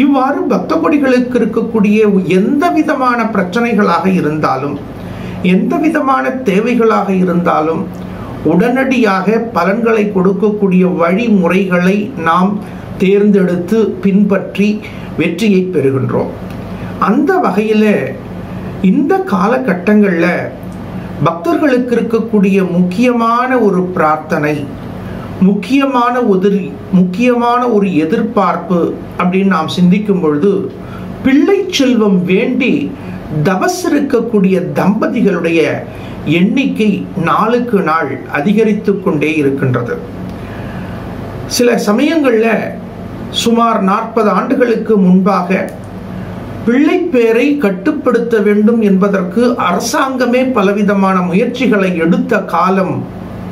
இவ்வாறு பக்த கொடிகளுக்கு இருக்கக்கூடிய எந்த விதமான பிரச்சனைகளாக இருந்தாலும், எந்த விதமான தேவைகளாக இருந்தாலும் உடனடியாக பலன்களை கொடுக்கக்கூடிய வழிமுறைகளை நாம் தேர்ந்தெடுத்து பின்பற்றி வெற்றியை பெறுகின்றோம். அந்த வகையில் இந்த காலகட்டங்களில் பக்தர்களுக்கு இருக்கக்கூடிய முக்கியமான ஒரு பிரார்த்தனை, முக்கியமான ஒரு எதிர்பார்ப்பு அப்படின்னு நாம் சிந்திக்கும் பொழுது, பிள்ளை செல்வம் வேண்டி தபஸ் இருக்கக்கூடிய தம்பதிகளுடைய எண்ணிக்கை நாளுக்கு நாள் அதிகரித்து கொண்டே இருக்கின்றது. சில சமயங்களில் சுமார் 40 ஆண்டுகளுக்கு முன்பாக பிள்ளை பேரை கட்டுப்படுத்த வேண்டும் என்பதற்கு அரசாங்கமே பலவிதமான முயற்சிகளை எடுத்த காலம்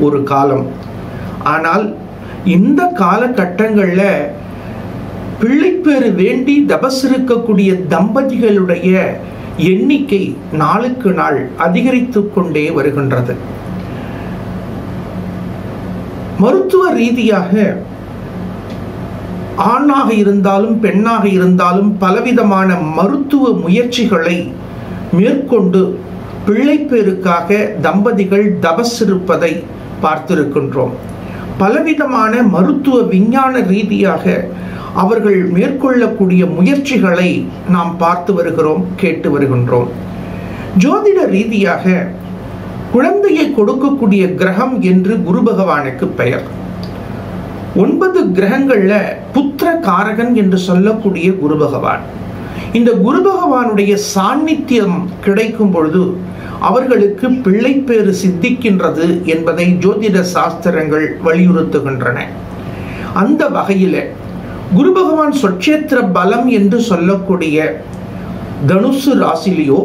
ஒரு காலம். ஆனால் இந்த காலகட்டங்களில் பிள்ளைப்பேறு வேண்டி தபஸ் இருக்கக்கூடிய தம்பதிகளுடைய எண்ணிக்கை நாளுக்கு நாள் அதிகரித்து கொண்டே வருகின்றது. மருத்துவ ரீதியாக ஆணாக இருந்தாலும் பெண்ணாக இருந்தாலும் பலவிதமான மருத்துவ முயற்சிகளை மேற்கொண்டு பிள்ளைப்பேருக்காக தம்பதிகள் தபஸ் இருப்பதை பார்த்திருக்கின்றோம். பலவிதமான மருத்துவ விஞ்ஞான ரீதியாக அவர்கள் மேற்கொள்ளக்கூடிய முயற்சிகளை நாம் பார்த்து வருகிறோம், கேட்டு வருகின்றோம். ஜோதிட ரீதியாக குழந்தையை கொடுக்கக்கூடிய கிரகம் என்று குரு பகவானுக்கு பெயர். 9 கிரகங்கள்ல புத்திர காரகன் என்று சொல்லக்கூடிய குரு பகவான். இந்த குரு பகவானுடைய சாநித்தியம் கிடைக்கும் பொழுது அவர்களுக்கு பிள்ளைப்பேறு சித்திக்கின்றது என்பதை ஜோதிட சாஸ்திரங்கள் வலியுறுத்துகின்றன. அந்த வகையில் குரு பகவான் சொட்சேத்திர பலம் என்று சொல்லக்கூடிய தனுசு ராசியிலேயோ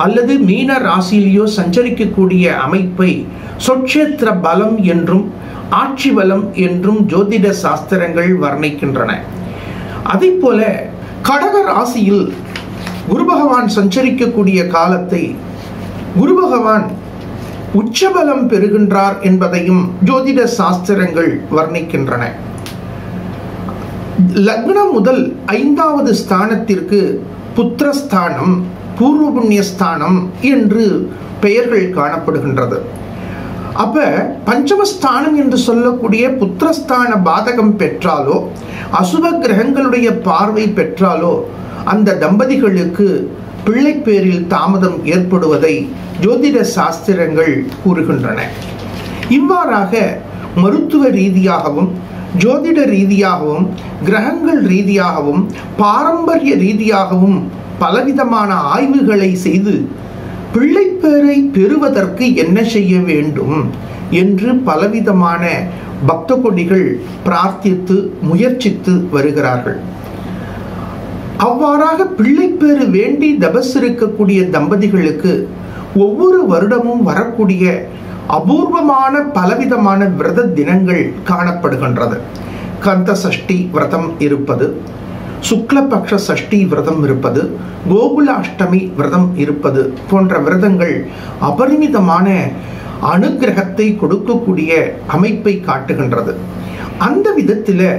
அல்லது மீன ராசியிலேயோ சஞ்சரிக்கக்கூடிய அமைப்பை சொட்சேத்திர பலம் என்றும் ஆட்சி பலம் என்றும் ஜோதிட சாஸ்திரங்கள் வர்ணிக்கின்றன. அதே போல கடக ராசியில் குரு பகவான் சஞ்சரிக்கக்கூடிய காலத்தை குரு பகவான் உச்சபலம் பெறுகின்றார் என்பதையும் ஜோதிட சாஸ்திரங்கள் வர்ணிக்கின்றன. லக்னம் முதல் 5வது ஸ்தானத்திற்கு புத்திரஸ்தானம், பூர்வ புண்ணியஸ்தானம் என்று பெயர்கள் காணப்படுகின்றது. அப்ப பஞ்சமஸ்தானம் என்று சொல்லக்கூடிய புத்திரஸ்தான பாதகம் பெற்றாலோ அசுப கிரகங்களுடைய பார்வை பெற்றாலோ அந்த தம்பதிகளுக்கு பிள்ளைப்பேரில் தாமதம் ஏற்படுவதை ஜோதிட சாஸ்திரங்கள் கூறுகின்றன. இவ்வாறாக மருத்துவ ரீதியாகவும் ஜோதிட ரீதியாகவும் கிரகங்கள் ரீதியாகவும் பாரம்பரிய ரீதியாகவும் பலவிதமான ஆய்வுகளை செய்து பிள்ளைப்பேரை பெறுவதற்கு என்ன செய்ய வேண்டும் என்று பலவிதமான பக்த கொடிகள் பிரார்த்தித்து முயற்சித்து வருகிறார்கள். அவ்வாறாக பிள்ளைப்பேறு வேண்டி தபசிருக்கக்கூடிய தம்பதிகளுக்கு ஒவ்வொரு வருடமும் வரக்கூடிய அபூர்வமான பலவிதமான விரத தினங்கள் காணப்படுகின்றது. கந்த சஷ்டி விரதம் இருப்பது, சுக்லபக்ஷ சஷ்டி விரதம் இருப்பது, கோகுலாஷ்டமி விரதம் இருப்பது போன்ற விரதங்கள் அபரிமிதமான அனுகிரகத்தை கொடுக்கக்கூடிய அமைப்பை காட்டுகின்றது. அந்த விதத்தில்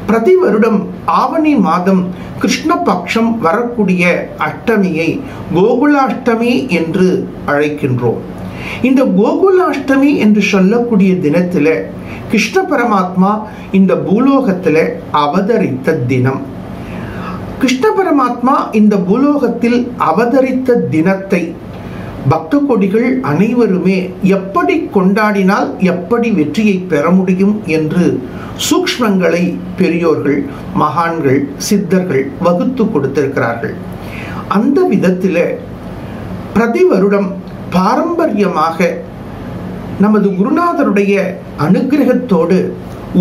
பிரதி வருடம் ஆவணி மாதம் கிருஷ்ணபக்ஷம் வரக்கூடிய அஷ்டமியை கோகுலாஷ்டமி என்று அழைக்கின்றோம். இந்த கோகுலாஷ்டமி என்று சொல்லக்கூடிய தினத்தில் கிருஷ்ண பரமாத்மா இந்த பூலோகத்தில் அவதரித்த தினம். கிருஷ்ண பரமாத்மா இந்த பூலோகத்தில் அவதரித்த தினத்தை பக்த கொடிகள் அனைவருமே எப்படி கொண்டாடினால் எப்படி வெற்றியை பெற முடியும் என்று சூக்ஷ்மங்களை பெரியோர்கள், மகான்கள், சித்தர்கள் வகுத்து கொடுத்திருக்கிறார்கள். அந்த விதத்தில் பிரதி வருடம் பாரம்பரியமாக நமது குருநாதருடைய அனுகிரகத்தோடு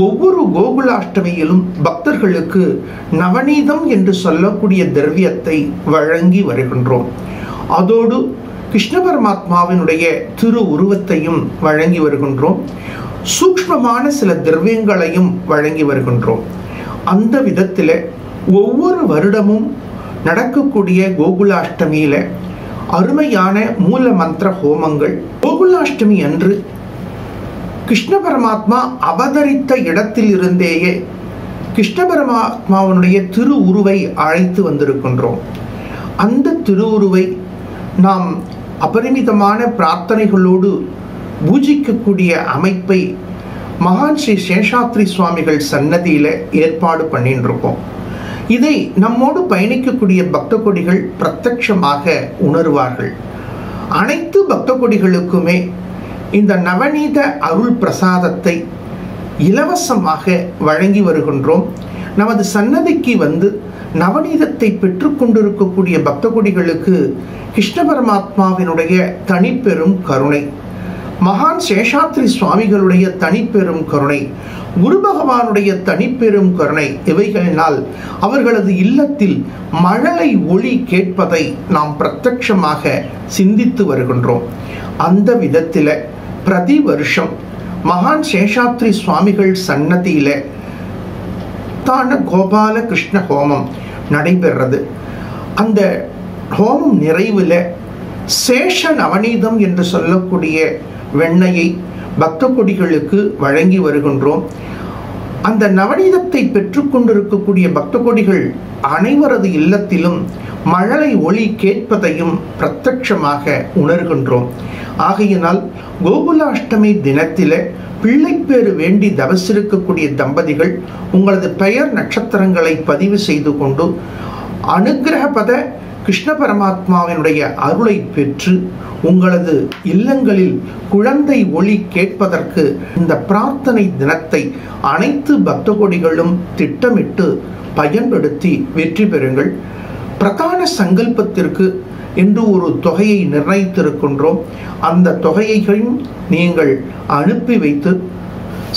ஒவ்வொரு கோகுலாஷ்டமியிலும் பக்தர்களுக்கு நவநீதம் என்று சொல்லக்கூடிய திரவியத்தை வழங்கி வருகின்றோம். அதோடு கிருஷ்ண பரமாத்மாவினுடைய திரு உருவத்தையும் வழங்கி வருகின்றோம். சூக்ஷ்மமான சில திரவியங்களையும் வழங்கி வருகின்றோம். அந்த விதத்தில் ஒவ்வொரு வருடமும் நடக்கக்கூடிய கோகுலாஷ்டமியில அருமையான மூல மந்திர ஹோமங்கள், கோகுலாஷ்டமி அன்று கிருஷ்ண பரமாத்மா அவதரித்த இடத்தில் இருந்தேயே கிருஷ்ண பரமாத்மாவுடைய திரு உருவை அழைத்து வந்திருக்கின்றோம். அந்த திருவுருவை நாம் அபரிமிதமான பிரார்த்தனைகளோடு பூஜிக்கக்கூடிய அமைப்பை மகான் ஸ்ரீ சேஷாத்ரி சுவாமிகள் சன்னதியில ஏற்பாடு பண்ணிருக்கோம். இதை நம்மோடு பயணிக்கக்கூடிய பக்த கொடிகள் பிரத்யட்சமாக உணர்வார்கள். அனைத்து பக்த கொடிகளுக்குமே இந்த நவநீத அருள் பிரசாதத்தை இலவசமாக வழங்கி வருகின்றோம். நமது சன்னதிக்கு வந்து நவநீதத்தை பெற்றுக் கொண்டிருக்கக்கூடிய பக்த கொடிகளுக்கு கிருஷ்ண பரமாத்மாவினுடைய தனிப்பெரும் கருணை, மகான் சேஷாத்ரி சுவாமிகளுடைய தனிப்பெரும் கருணை, குரு பகவானுடைய தனிப்பெரும் கருணை இவைகளினால் அவர்களது இல்லத்தில் மழலை ஒளி கேட்பதை நாம் பிரத்யட்சமாக சிந்தித்து வருகின்றோம். அந்த விதத்தில் பிரதி வருஷம் மகான் சேஷாத்ரி சுவாமிகள் சன்னதியில தான கோபால கிருஷ்ண ஹோமம் நடைபெறுறது. அந்த ஹோமம் நிறைவில் சேஷ நவநீதம் என்று சொல்லக்கூடிய வெண்ணையை பக்த கொடிகளுக்கு வழங்கி வருகின்றோம். அந்த நவநீதத்தை பெற்றுக்கொண்டிருக்கக்கூடிய பக்த கொடிகள் அனைவரது இல்லத்திலும் மழலை ஒளி கேட்பதையும் பிரத்யட்சமாக உணர்கின்றோம். ஆகையினால் கோகுலாஷ்டமி தினத்தில பிள்ளைப்பேறு வேண்டி தவசிருக்கக்கூடிய தம்பதிகள் உங்களது பெயர் நட்சத்திரங்களை பதிவு செய்து கொண்டு அனுகிரகபத கிருஷ்ண பரமாத்மாவினுடைய அருளை பெற்று உங்களது இல்லங்களில் குழந்தை ஒளி கேட்பதற்கு இந்த பிரார்த்தனை தினத்தை அனைத்து பக்த கொடிகளும் திட்டமிட்டு பயன்படுத்தி வெற்றி பெறுங்கள். பிரதான சங்கல்பத்திற்கு என்று ஒரு தொகையை நிர்ணயித்திருக்கின்றோம். அந்த தொகையையும் நீங்கள் அனுப்பி வைத்து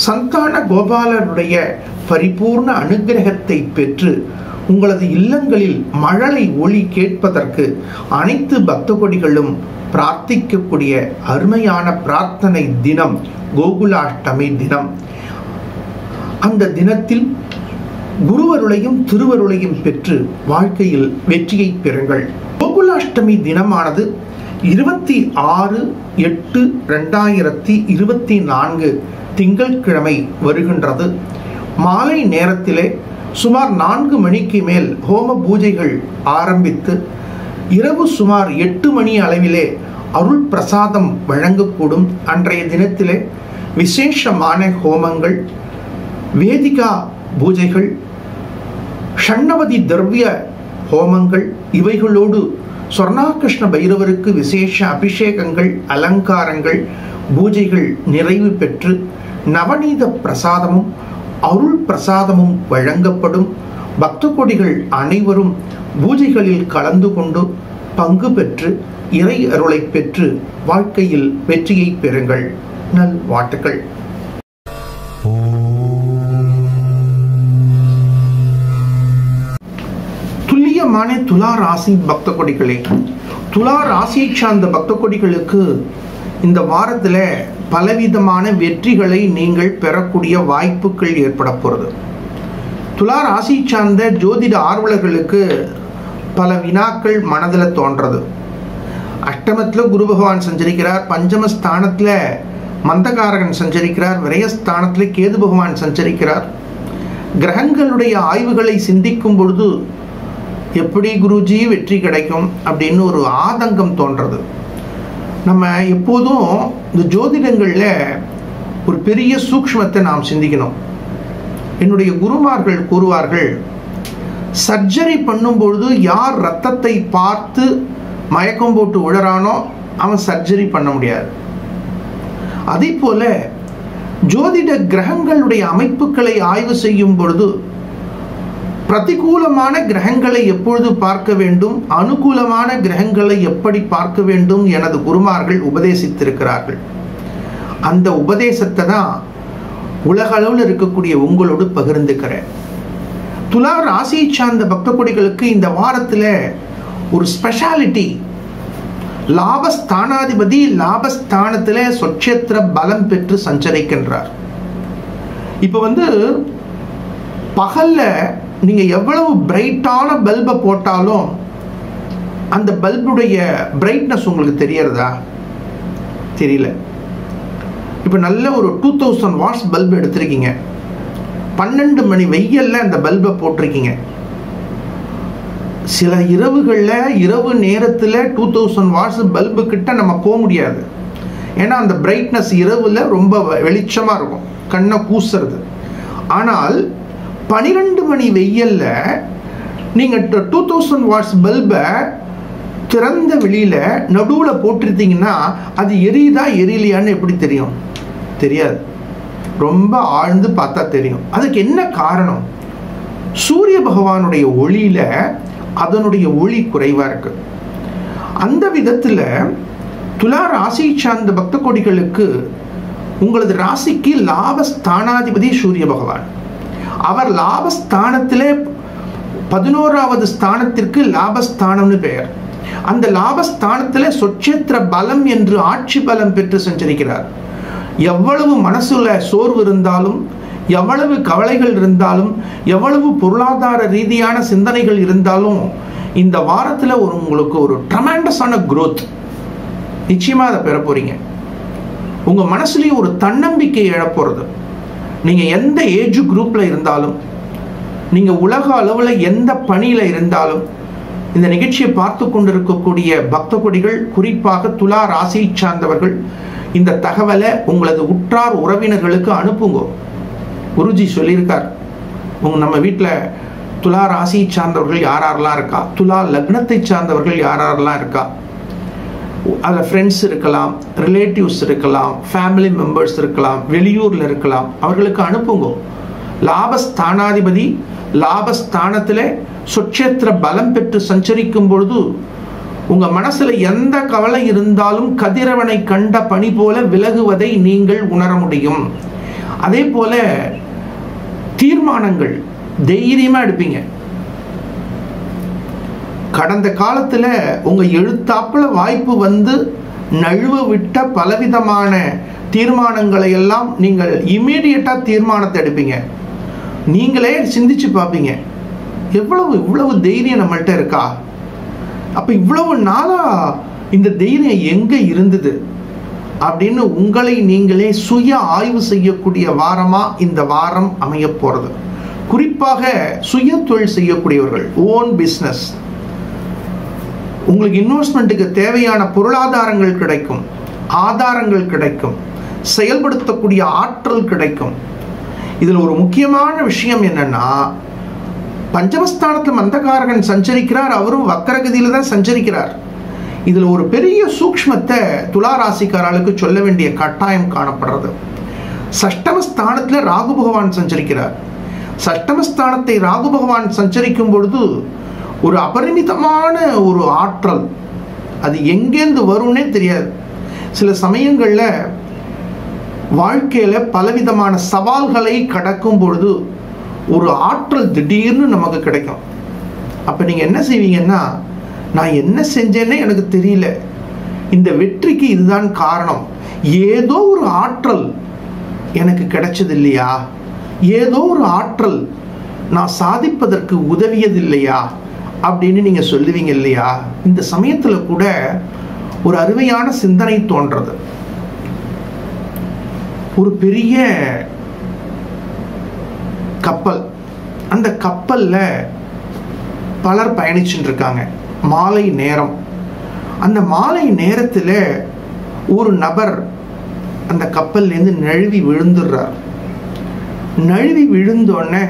சந்தான கோபாலருடைய பரிபூர்ண அனுகிரகத்தை பெற்று உங்களது இல்லங்களில் மழலை ஒளி கேட்பதற்கு அனைத்து பக்த கொடிகளும் பிரார்த்திக்கக்கூடிய அருமையான பிரார்த்தனை தினம் கோகுலாஷ்டமி தினம். அந்த தினத்தில் குருவருளையும் திருவருளையும் பெற்று வாழ்க்கையில் வெற்றியை பெறுங்கள். கோகுலாஷ்டமி தினமானது 26/8/2024 திங்கட்கிழமை வருகின்றது. மாலை நேரத்திலே சுமார் 4 மணிக்கு மேல் ஹோம பூஜைகள் ஆரம்பித்து இரவு சுமார் 8 மணி அளவிலே அருள் பிரசாதம் வழங்கக்கூடும். அன்றைய தினத்திலே விசேஷமான ஹோமங்கள், வேதிகா பூஜைகள், ஷண்ணவதி திரவிய ஹோமங்கள் இவைகளோடு சொர்ணாகிருஷ்ண பைரவருக்கு விசேஷ அபிஷேகங்கள், அலங்காரங்கள், பூஜைகள் நிறைவு பெற்று நவநீத பிரசாதமும் அருள் பிரசாதமும் வழங்கப்படும். பக்த கோடிகள் அனைவரும் பூஜைகளில் கலந்து கொண்டு பங்கு பெற்று இறை அருளை பெற்று வாழ்க்கையில் வெற்றியை பெறுங்கள். நல்வாழ்த்துக்கள். துல்லியமான துலா ராசி பக்த கொடிகளே, துலா ராசியை சார்ந்த பக்த கொடிகளுக்கு இந்த வாரத்தில் பலவிதமான வெற்றிகளை நீங்கள் பெறக்கூடிய வாய்ப்புகள் ஏற்பட போகிறது. துலா ராசி சார்ந்த ஜோதிட ஆர்வலர்களுக்கு பல வினாக்கள் மனதில் தோன்றது. அஷ்டமத்தில் குரு பகவான் சஞ்சரிக்கிறார், பஞ்சமஸ்தானத்தில் மந்தகாரகன் சஞ்சரிக்கிறார், விரயஸ்தானத்தில் கேது பகவான் சஞ்சரிக்கிறார். கிரகங்களுடைய ஆய்வுகளை சிந்திக்கும் பொழுது எப்படி குருஜி வெற்றி கிடைக்கும் அப்படின்னு ஒரு ஆதங்கம் தோன்றது. நம்ம எப்போதும் இந்த ஜோதிடங்களில் ஒரு பெரிய சூக்ஷ்மத்தை நாம் சிந்திக்கணும். என்னுடைய குருமார்கள் கூறுவார்கள், சர்ஜரி பண்ணும்பொழுது யார் ரத்தத்தை பார்த்து மயக்கம் போட்டு விழறானோ அவன் சர்ஜரி பண்ண முடியாது. அதே போல ஜோதிட கிரகங்களுடைய அமைப்புகளை ஆய்வு செய்யும் பொழுது பிரதிகூலமான கிரகங்களை எப்பொழுது பார்க்க வேண்டும், அனுகூலமான கிரகங்களை எப்படி பார்க்க வேண்டும் எனது குருமார்கள் உபதேசித்திருக்கிறார்கள். அந்த உபதேசத்தை தான் உலக அளவில் இருக்கக்கூடிய உங்களோடு பகிர்ந்துக்கிறேன். துலா ராசியை சார்ந்த பக்த கொடிகளுக்கு இந்த வாரத்தில் ஒரு ஸ்பெஷாலிட்டி. லாபஸ்தானாதிபதி லாபஸ்தானத்தில் சொட்சேத்திர பலம் பெற்று சஞ்சரிக்கின்றார். இப்போ பகல்ல நீங்க எவ்வளவு பிரைட்டான பல்பை போட்டாலும் அந்த பல்புடைய பிரைட்னஸ் உங்களுக்கு தெரியறதா? தெரியல. இப்போ நல்ல ஒரு 2000 வாட்ஸ் பல்பு எடுத்திருக்கீங்க, 12 மணி வெயில்ல அந்த பல்பை போட்டிருக்கீங்க. சில இரவு நேரத்தில் 2000 வாட்ஸ் பல்பு கிட்ட நம்ம போக முடியாது. ஏன்னா அந்த பிரைட்னஸ் இரவுல ரொம்ப வெளிச்சமா இருக்கும், கண்ணை கூசுறது. ஆனால் 12 மணி வெயில்ல நீங்க 2000 வாட்ஸ் பல்பை திறந்த வெளியில நடுவுல போட்டிருந்தீங்கன்னா அது எரியுதா எரியலையான்னு எப்படி தெரியும்? தெரியாது. ரொம்ப ஆழ்ந்து பார்த்தா தெரியும். அதுக்கு என்ன காரணம்? சூரிய பகவானுடைய ஒளியில அதனுடைய ஒளி குறைவா இருக்கு. அந்த விதத்துல துலா ராசி சார்ந்த பக்த கோடிகளுக்கு உங்களது ராசிக்கு லாபஸ்தானாதிபதி சூரிய பகவான். அவர் லாபஸ்தானத்திலே 11வது ஸ்தானத்திற்கு லாபஸ்தானம்னு பெயர். அந்த லாபஸ்தானத்தில் சொட்சேத்திர பலம் என்று ஆட்சி பலம் பெற்று சஞ்சரிக்கிறார். எவ்வளவு மனசுல சோர்வு இருந்தாலும், எவ்வளவு கவலைகள் இருந்தாலும், எவ்வளவு பொருளாதார ரீதியான சிந்தனைகள் இருந்தாலும் இந்த வாரத்தில் உங்களுக்கு ஒரு ட்ரமெண்டஸான growth நிச்சயமா அதை பெற போறீங்க. உங்க மனசுலயும் ஒரு தன்னம்பிக்கை எழப்போறது. நீங்க எந்த ஏஜ் குரூப்ல இருந்தாலும், நீங்க உலக அளவில் எந்த பணியில இருந்தாலும், இந்த நிகழ்ச்சியை பார்த்து கொண்டிருக்கக்கூடிய பக்த கொடிகள், குறிப்பாக துலா ராசியை சார்ந்தவர்கள், இந்த தகவலை உங்களது உற்றார் உறவினர்களுக்கு அனுப்புங்க. குருஜி சொல்லியிருக்கார், நம்ம வீட்டில் துலா ராசியை சார்ந்தவர்கள் யாரெல்லாம் இருக்கா, துலா லக்னத்தை சார்ந்தவர்கள் யாரெல்லாம் இருக்கா, அதில் ஃப்ரெண்ட்ஸ் இருக்கலாம், ரிலேட்டிவ்ஸ் இருக்கலாம், ஃபேமிலி மெம்பர்ஸ் இருக்கலாம், வெளியூரில் இருக்கலாம், அவர்களுக்கு அனுப்புங்க. லாபஸ்தானாதிபதி லாபஸ்தானத்தில் சொட்சேத்திர பலம் பெற்று சஞ்சரிக்கும் பொழுது உங்க மனசுல எந்த கவலை இருந்தாலும் கதிரவனை கண்ட பனி போல விலகுவதை நீங்கள் உணர முடியும். அதே போல தீர்மானங்கள் தைரியமா எடுப்பீங்க. கடந்த காலத்துல உங்க எழுத்தாப்புல வாய்ப்பு நழுவ விட்ட பலவிதமான தீர்மானங்களை எல்லாம் நீங்கள் இமீடியட்டா தீர்மானத்தை எடுப்பீங்க. நீங்களே சிந்திச்சு பார்ப்பீங்க, இவ்வளவு தைரியம் நம்மள்கிட்ட இருக்கா, அப்ப இவ்வளவு நாளா இந்த தைரியம் எங்க இருந்தது அப்படின்னு உங்களை நீங்களே சுய ஆய்வு செய்யக்கூடிய வாரமா இந்த வாரம் அமைய போறது. குறிப்பாக சுய தொழில் செய்யக்கூடியவர்கள், ஓன் பிசினஸ், உங்களுக்கு இன்வெஸ்ட்மெண்ட்டுக்கு தேவையான பொருளாதாரங்கள் கிடைக்கும், ஆதாரங்கள் கிடைக்கும், செயல்படுத்தக்கூடிய ஆற்றல் கிடைக்கும். இதில் ஒரு முக்கியமான விஷயம் என்னன்னா, பஞ்சமஸ்தானத்தில் மந்தகாரகன் சஞ்சரிக்கிறார், அவரும் வக்கரகதியில தான் சஞ்சரிக்கிறார். இதுல ஒரு பெரிய சூக்ஷ்மத்தை துலா ராசிக்காரர்களுக்கு சொல்ல வேண்டிய கட்டாயம் காணப்படுறது. சஷ்டமஸ்தானத்துல ராகு பகவான் சஞ்சரிக்கிறார். சஷ்டமஸ்தானத்தை ராகு பகவான் சஞ்சரிக்கும் பொழுது ஒரு அபரிமிதமான ஒரு ஆற்றல், அது எங்கேருந்து வரும்னே தெரியாது. சில சமயங்கள்ல வாழ்க்கையில பலவிதமான சவால்களை கடக்கும் பொழுது ஒரு ஆற்றல் திடீர்னு நமக்கு கிடைக்கும். அப்ப நீங்க என்ன செய்வீங்கன்னா, நான் என்ன செஞ்சேன்னே எனக்கு தெரியல, இந்த வெற்றிக்கு இதுதான் காரணம், ஏதோ ஒரு ஆற்றல் எனக்கு கிடைச்சது இல்லையா, ஏதோ ஒரு ஆற்றல் நான் சாதிப்பதற்கு உதவியது இல்லையா அப்படின்னு நீங்க சொல்லுவீங்க இல்லையா. இந்த சமயத்துல கூட ஒரு அருமையான சிந்தனை தோன்றது. ஒரு பெரிய கப்பல், அந்த கப்பல்ல பலர் பயணிச்சுட்டு இருக்காங்க. மாலை நேரம். அந்த மாலை நேரத்தில் ஒரு நபர் அந்த கப்பல்லேருந்து நழுவி விழுந்துடுறார். நழுவி விழுந்தோடனே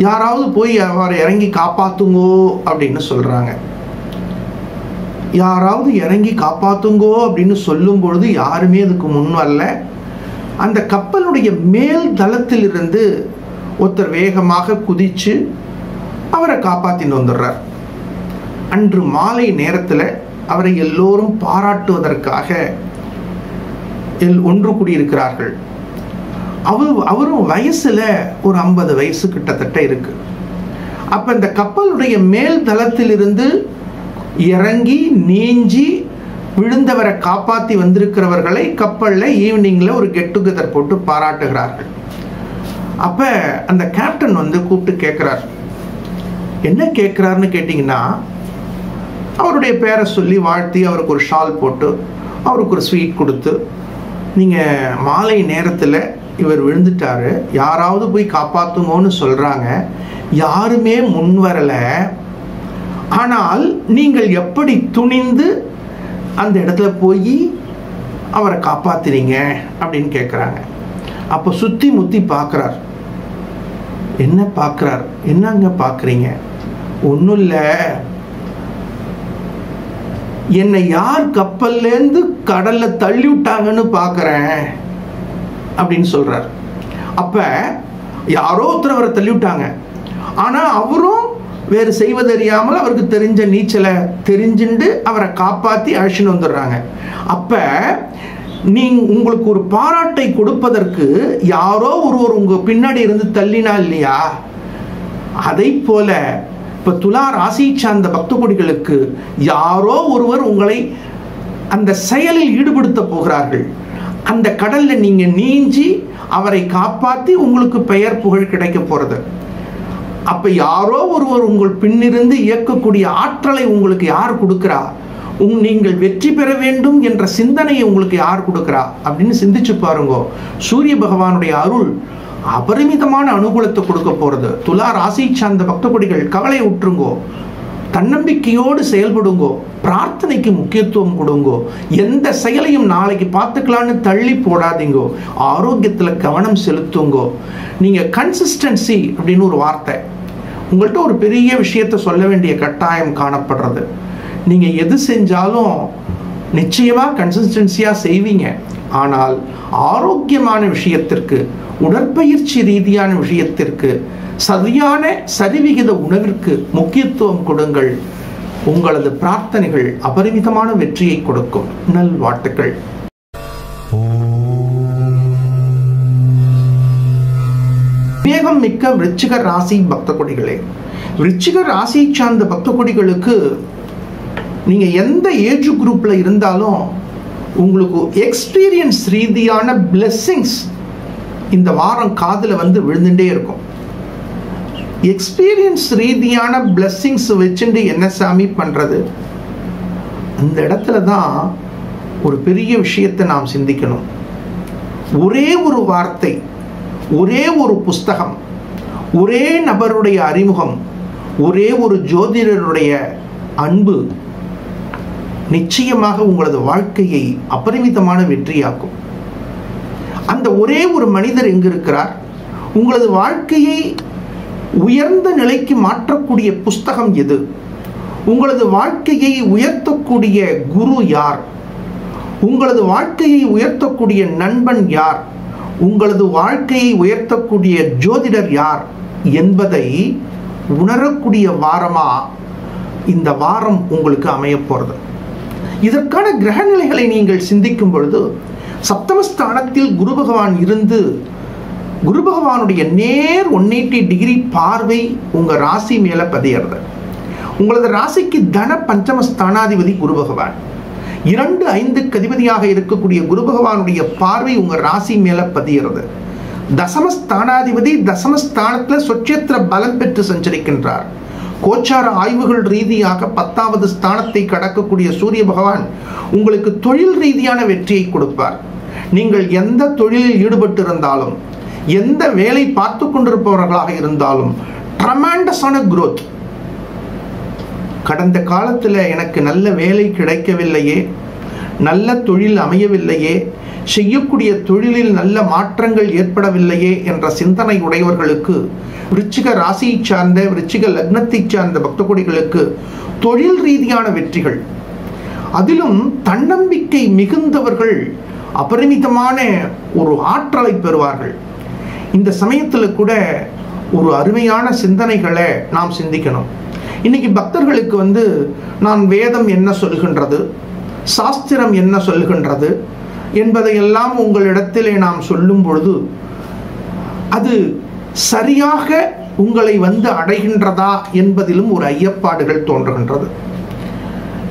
யாராவது போய் அவரை இறங்கி காப்பாத்துங்கோ அப்படின்னு சொல்றாங்க. யாராவது இறங்கி காப்பாத்துங்கோ அப்படின்னு சொல்லும் பொழுது யாருமே அதுக்கு முன் வரல. அந்த கப்பலுடைய மேல் தளத்தில் இருந்து ஒருத்தர் வேகமாக குதிச்சு அவரை காப்பாத்தின்னு வந்துடுறார். அன்று மாலை நேரத்தில் அவரை எல்லோரும் பாராட்டுவதற்காக ஒன்று கூடியிருக்கிறார்கள். அவரும் வயசுல ஒரு 50 வயசு கிட்டத்தட்ட இருக்கு. அப்ப இந்த கப்பலுடைய மேல் தளத்தில் இருந்து இறங்கி நீஞ்சி விழுந்தவரை காப்பாத்தி வந்திருக்கிறவர்களை கப்பல்ல ஈவினிங்ல ஒரு கெட் டுகெதர் போட்டு பாராட்டுகிறார்கள். அப்ப அந்த கேப்டன் கூப்பிட்டு கேட்கிறார். என்ன கேட்கிறாருன்னு கேட்டீங்கன்னா, அவருடைய பேரை சொல்லி வாழ்த்தி அவருக்கு ஒரு ஷால் போட்டு அவருக்கு ஒரு ஸ்வீட் கொடுத்து, நீங்க மாலை நேரத்தில் இவர் விழுந்துட்டாரு, யாராவது போய் காப்பாத்துங்கன்னு சொல்றாங்க, யாருமே முன் வரல, ஆனால் நீங்கள் எப்படி துணிந்து அந்த இடத்துல போய் அவரை காப்பாத்துறீங்க அப்படின்னு கேட்குறாங்க. அப்போ சுத்தி முத்தி பார்க்குறார். என்ன பார்க்குறார்? என்னங்க பார்க்குறீங்க? ஒன்றும் இல்லை, என்னை யார் கப்பல்லேருந்து கடல்ல தள்ளி விட்டாங்கன்னு பார்க்குறேன் அப்படின்னு சொல்றார். அப்ப யாரோ ஒருத்தர் அவரை தள்ளி விட்டாங்க, ஆனா அவரும் வேறு செய்வதறியாமல் அவருக்கு தெரிஞ்ச நீச்சலை தெரிஞ்சுண்டு அவரை காப்பாத்தி அழைச்சின்னு வந்துடுறாங்க. அப்ப உங்களுக்கு ஒரு பாராட்டை கொடுப்பதற்கு யாரோ ஒருவர் உங்க பின்னாடி இருந்து தள்ளினா இல்லையா, அதை போல இப்ப துலா ராசி சார்ந்த பக்த கோடிகளுக்கு யாரோ ஒருவர் உங்களை அந்த செயலில் ஈடுபடுத்த போகிறார்கள். அந்த கடல்ல நீங்க நீஞ்சி அவரை காப்பாத்தி உங்களுக்கு பெயர் புகழ் கிடைக்க போறது. அப்ப யாரோ ஒருவர் உங்கள் பின்னிருந்து இயக்கக்கூடிய ஆற்றலை உங்களுக்கு யார் கொடுக்கிறா, நீங்கள் வெற்றி பெற வேண்டும் என்ற சிந்தனையை உங்களுக்கு யார் கொடுக்கிறா அப்படின்னு சிந்திச்சு பாருங்க. சூரிய பகவானுடைய அருள் அபரிமிதமான அனுகூலத்தை கொடுக்க போறது. துலா ராசி சார்ந்த பக்த கோடிகள் கவலை விட்டுருங்கோ, தன்னம்பிக்கையோடு செயல்படுங்கோ, பிரார்த்தனைக்கு முக்கியத்துவம் கொடுங்கோ, எந்த செயலையும் நாளைக்கு பார்த்துக்கலான்னு தள்ளி போடாதீங்கோ, ஆரோக்கியத்துல கவனம் செலுத்துங்கோ. நீங்க கன்சிஸ்டன்சி அப்படின்னு ஒரு வார்த்தை, உங்கள்கிட்ட ஒரு பெரிய விஷயத்த சொல்ல வேண்டிய கட்டாயம் காணப்படுறது. நீங்க எது செஞ்சாலும் நிச்சயமா கன்சிஸ்டன்சியா செய்வீங்க, ஆனால் ஆரோக்கியமான விஷயத்திற்கு, உடற்பயிற்சி ரீதியான விஷயத்திற்கு, சரியான சரிவிகித உணவிற்கு முக்கியத்துவம் கொடுங்கள். உங்களது பிரார்த்தனைகள் அபரிமிதமான வெற்றியை கொடுக்கும். நல்வாழ்த்துக்கள். விவேகம் மிக்க விருச்சிக ராசி பக்த கோடிகளே, விருச்சிக ராசி சார்ந்த பக்த கோடிகளுக்கு நீங்க எந்த ஏஜ் குரூப்ல இருந்தாலும் உங்களுக்கு எக்ஸ்பீரியன்ஸ் ரீதியான பிளெஸிங்ஸ் இந்த வாரம் காதுல விழுந்துட்டே இருக்கும். எக்ஸ்பீரியன்ஸ் ரீதியான பிளெஸிங்ஸ் வச்சுட்டு என்ன சாமி பண்றது? அந்த இடத்துல தான் ஒரு பெரிய விஷயத்தை நாம் சிந்திக்கணும். ஒரே ஒரு வார்த்தை, ஒரே ஒரு புஸ்தகம், ஒரே நபருடைய அறிமுகம், ஒரே ஒரு ஜோதிடருடைய அன்பு நிச்சயமாக உங்களது வாழ்க்கையை அபரிமிதமான வெற்றியாக்கும். அந்த ஒரே ஒரு மனிதர் எங்கு இருக்கிறார்? உங்களது வாழ்க்கையை உயர்ந்த நிலைக்கு மாற்றக்கூடிய புஸ்தகம் எது? உங்களது வாழ்க்கையை உயர்த்தக்கூடிய குரு யார்? உங்களது வாழ்க்கையை உயர்த்தக்கூடிய நண்பன் யார்? உங்களது வாழ்க்கையை உயர்த்தக்கூடிய ஜோதிடர் யார் என்பதை உணரக்கூடிய வாரமா இந்த வாரம் உங்களுக்கு அமைய போறது. இதற்கான கிரக நிலைகளை நீங்கள் சிந்திக்கும் பொழுது சப்தமஸ்தானத்தில் குரு பகவான் இருந்து குரு பகவானுடைய நேர் 180 டிகிரி பார்வை உங்க ராசி மேல பதியறது. உங்களது ராசிக்கு தன பஞ்சமஸ்தானாதிபதி குரு பகவான், 2-5க்கு அதிபதியாக இருக்கக்கூடிய குரு பகவானுடைய பார்வை உங்க ராசி மேல பதியறது. தசமஸ்தானாதிபதி தசமஸ்தானத்துல சொச்சேத்திர பலம் பெற்று சஞ்சரிக்கின்றார். கோச்சார ஆய்வுகள் ரீதியாக 10வது ஸ்தானத்தை கடக்கக்கூடிய சூரிய பகவான் உங்களுக்கு தொழில் ரீதியான வெற்றியை கொடுப்பார். நீங்கள் எந்த தொழிலில் ஈடுபட்டு இருந்தாலும், எந்த வேலை பார்த்து கொண்டிருப்பவர்களாக இருந்தாலும் ட்ரமாண்டஸான growth. கடந்த காலத்தில் எனக்கு நல்ல வேலை கிடைக்கவில்லையே, நல்ல தொழில் அமையவில்லையே, செய்யக்கூடிய தொழிலில் நல்ல மாற்றங்கள் ஏற்படவில்லையே என்ற சிந்தனை உடையவர்களுக்கு, விருச்சிக ராசியை சார்ந்த விருச்சிக லக்னத்தை சார்ந்த பக்த கோடிகளுக்கு தொழில் ரீதியான வெற்றிகள், அதிலும் தன்னம்பிக்கை மிகுந்தவர்கள் அபரிமிதமான ஒரு ஆற்றலை பெறுவார்கள். இந்த சமயத்தில் கூட ஒரு அருமையான சிந்தனைகளை நாம் சிந்திக்கணும். இன்னைக்கு பக்தர்களுக்கு நான் வேதம் என்ன சொல்கின்றது, சாஸ்திரம் என்ன சொல்கின்றது என்பதையெல்லாம் உங்களிடத்திலே நாம் சொல்லும் பொழுது அது சரியாக உங்களை அடைகின்றதா என்பதிலும் ஒரு ஐயப்பாடுகள் தோன்றுகின்றது.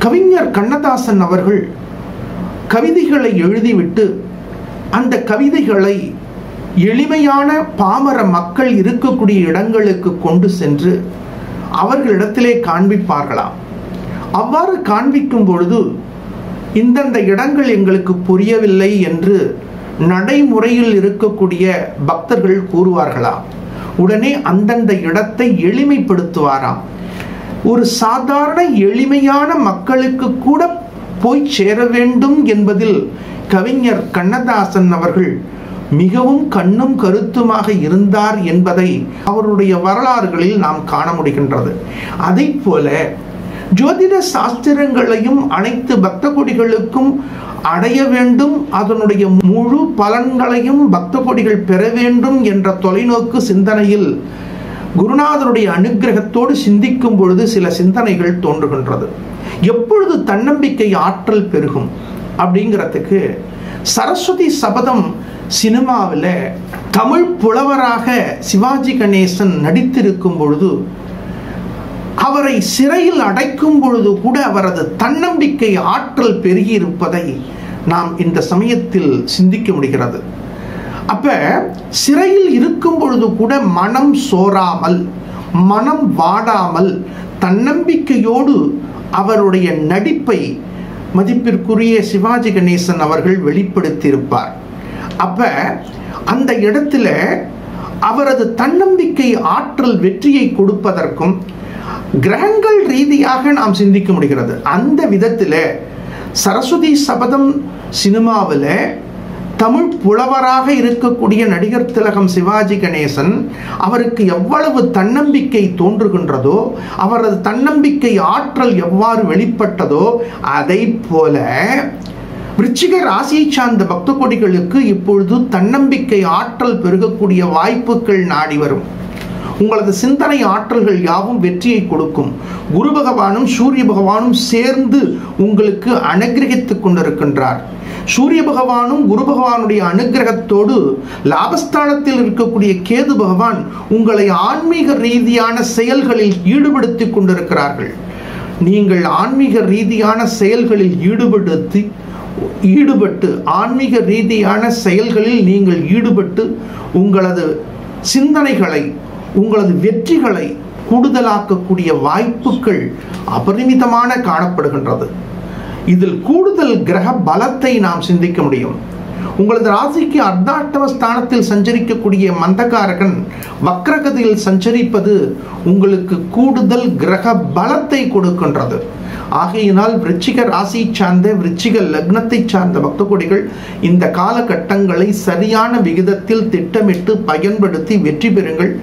கவிஞர் கண்ணதாசன் அவர்கள் கவிதைகளை எழுதிவிட்டு அந்த கவிதைகளை எளிமையான பாமர மக்கள் இருக்கக்கூடிய இடங்களுக்கு கொண்டு சென்று அவர்களிடத்திலே காண்பிப்பார்களாம். அவ்வாறு காண்பிக்கும் பொழுது இந்தந்த இடங்கள் எங்களுக்கு புரியவில்லை என்று நடைமுறையில் இருக்கக்கூடிய பக்தர்கள் கூறுவார்களாம். உடனே அந்தந்த இடத்தை எளிமைப்படுத்துவாராம். ஒரு சாதாரண எளிமையான மக்களுக்கு கூட போய் சேர வேண்டும் என்பதில் கவிஞர் கண்ணதாசன் அவர்கள் மிகவும் கண்ணும் கருத்துமாக இருந்தார் என்பதை அவருடைய வரலாறுகளில் நாம் காண முடிகின்றது. அதை போல ஜோதிட சாஸ்திரங்களையும் அனைத்து பக்த கோடிகளுக்கும் அடைய வேண்டும், அதனுடைய முழு பலன்களையும் பக்த கோடிகள் பெற வேண்டும் என்ற தொலைநோக்கு சிந்தனையில் குருநாதருடைய அனுகிரகத்தோடு சிந்திக்கும் பொழுது சில சிந்தனைகள் தோன்றுகின்றது. எப்பொழுது தன்னம்பிக்கை ஆற்றல் பெருகும் அப்படிங்கிறதுக்கு சரஸ்வதி சபதம் சினிமாவில் தமிழ் புலவராக சிவாஜி கணேசன் நடித்திருக்கும் பொழுது அவரை சிறையில் அடைக்கும் பொழுது கூட அவரது தன்னம்பிக்கை ஆற்றல் பெருகி இருப்பதை நாம் இந்த சமயத்தில் சிந்திக்க முடிகிறது. அப்ப சிறையில் இருக்கும் பொழுது கூட மனம் சோராமல், மனம் வாடாமல், தன்னம்பிக்கையோடு அவருடைய நடிப்பை மதிப்பிற்குரிய சிவாஜி கணேசன் அவர்கள் வெளிப்படுத்தியிருப்பார். அப்ப அந்த இடத்துல அவரது தன்னம்பிக்கை ஆற்றல் வெற்றியை கொடுப்பதற்கும் கிரகங்கள் ரீதியாக நாம் சிந்திக்க முடிகிறது. அந்த விதத்தில் சரஸ்வதி சபதம் சினிமாவில் தமிழ் புலவராக இருக்கக்கூடிய நடிகர் திலகம் சிவாஜி கணேசன் அவருக்கு எவ்வளவு தன்னம்பிக்கை தோன்றுகின்றதோ, அவரது தன்னம்பிக்கை ஆற்றல் எவ்வாறு வெளிப்பட்டதோ, அதை போல விருச்சிக ராசியை சார்ந்த பக்த கோடிகளுக்கு இப்பொழுது தன்னம்பிக்கை ஆற்றல் பெருகக்கூடிய வாய்ப்புகள் நாடி வரும். உங்களது சிந்தனை ஆற்றல்கள் யாவும் வெற்றியை கொடுக்கும். குரு பகவானும் சூரிய பகவானும் சேர்ந்து உங்களுக்கு அனுகிரகித்துக் கொண்டிருக்கின்றார். சூரிய பகவானும் குரு பகவானுடைய அனுகிரகத்தோடு லாபஸ்தானத்தில் இருக்கக்கூடிய கேது பகவான் உங்களை ஆன்மீக ரீதியான செயல்களில் ஈடுபடுத்திக் கொண்டிருக்கிறார்கள். நீங்கள் ஆன்மீக ரீதியான செயல்களில் ஈடுபட்டு ஆன்மீக ரீதியான செயல்களில் நீங்கள் ஈடுபட்டு உங்களது சிந்தனைகளை, உங்களது வெற்றிகளை கூடுதலாக்கக்கூடிய வாய்ப்புகள் அபரிமிதமான காணப்படுகின்றது. இதில் கூடுதல் கிரக பலத்தை நாம் சிந்திக்க முடியும். உங்களது ராசிக்கு அர்த்தாஷ்டம ஸ்தானத்தில் சஞ்சரிக்கக்கூடிய மந்தகாரகன் வக்ரகதியில் சஞ்சரிப்பது உங்களுக்கு கூடுதல் கிரக பலத்தை கொடுக்கின்றது. ஆகையினால் விருச்சிக ராசியை சார்ந்த விருச்சிக லக்னத்தை சார்ந்த பக்த கோடிகள் இந்த காலகட்டங்களை சரியான விகிதத்தில் திட்டமிட்டு பயன்படுத்தி வெற்றி பெறுங்கள்.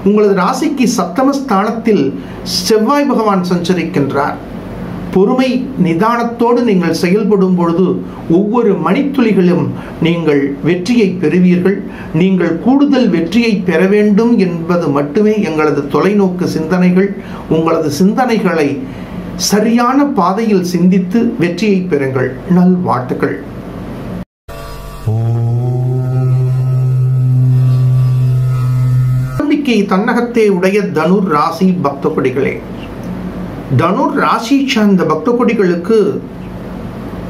உங்களது ராசிக்கு சப்தமஸ்தானத்தில் செவ்வாய் பகவான் சஞ்சரிக்கின்றார். பொறுமை நிதானத்தோடு நீங்கள் செயல்படும் பொழுது ஒவ்வொரு மணித்துளிகளும் நீங்கள் வெற்றியை பெறுவீர்கள். நீங்கள் கூடுதல் வெற்றியை பெற வேண்டும் என்பது மட்டுமே எங்களது தொலைநோக்கு சிந்தனைகள். உங்களது சிந்தனைகளை சரியான பாதையில் சிந்தித்து வெற்றியை பெறுங்கள். நல்வாழ்த்துக்கள். நம்பிக்கை தன்னகத்தே உடைய தனுர் ராசி பக்த கொடிகளே, தனுர் ராசி சார்ந்த பக்த கொடிகளுக்கு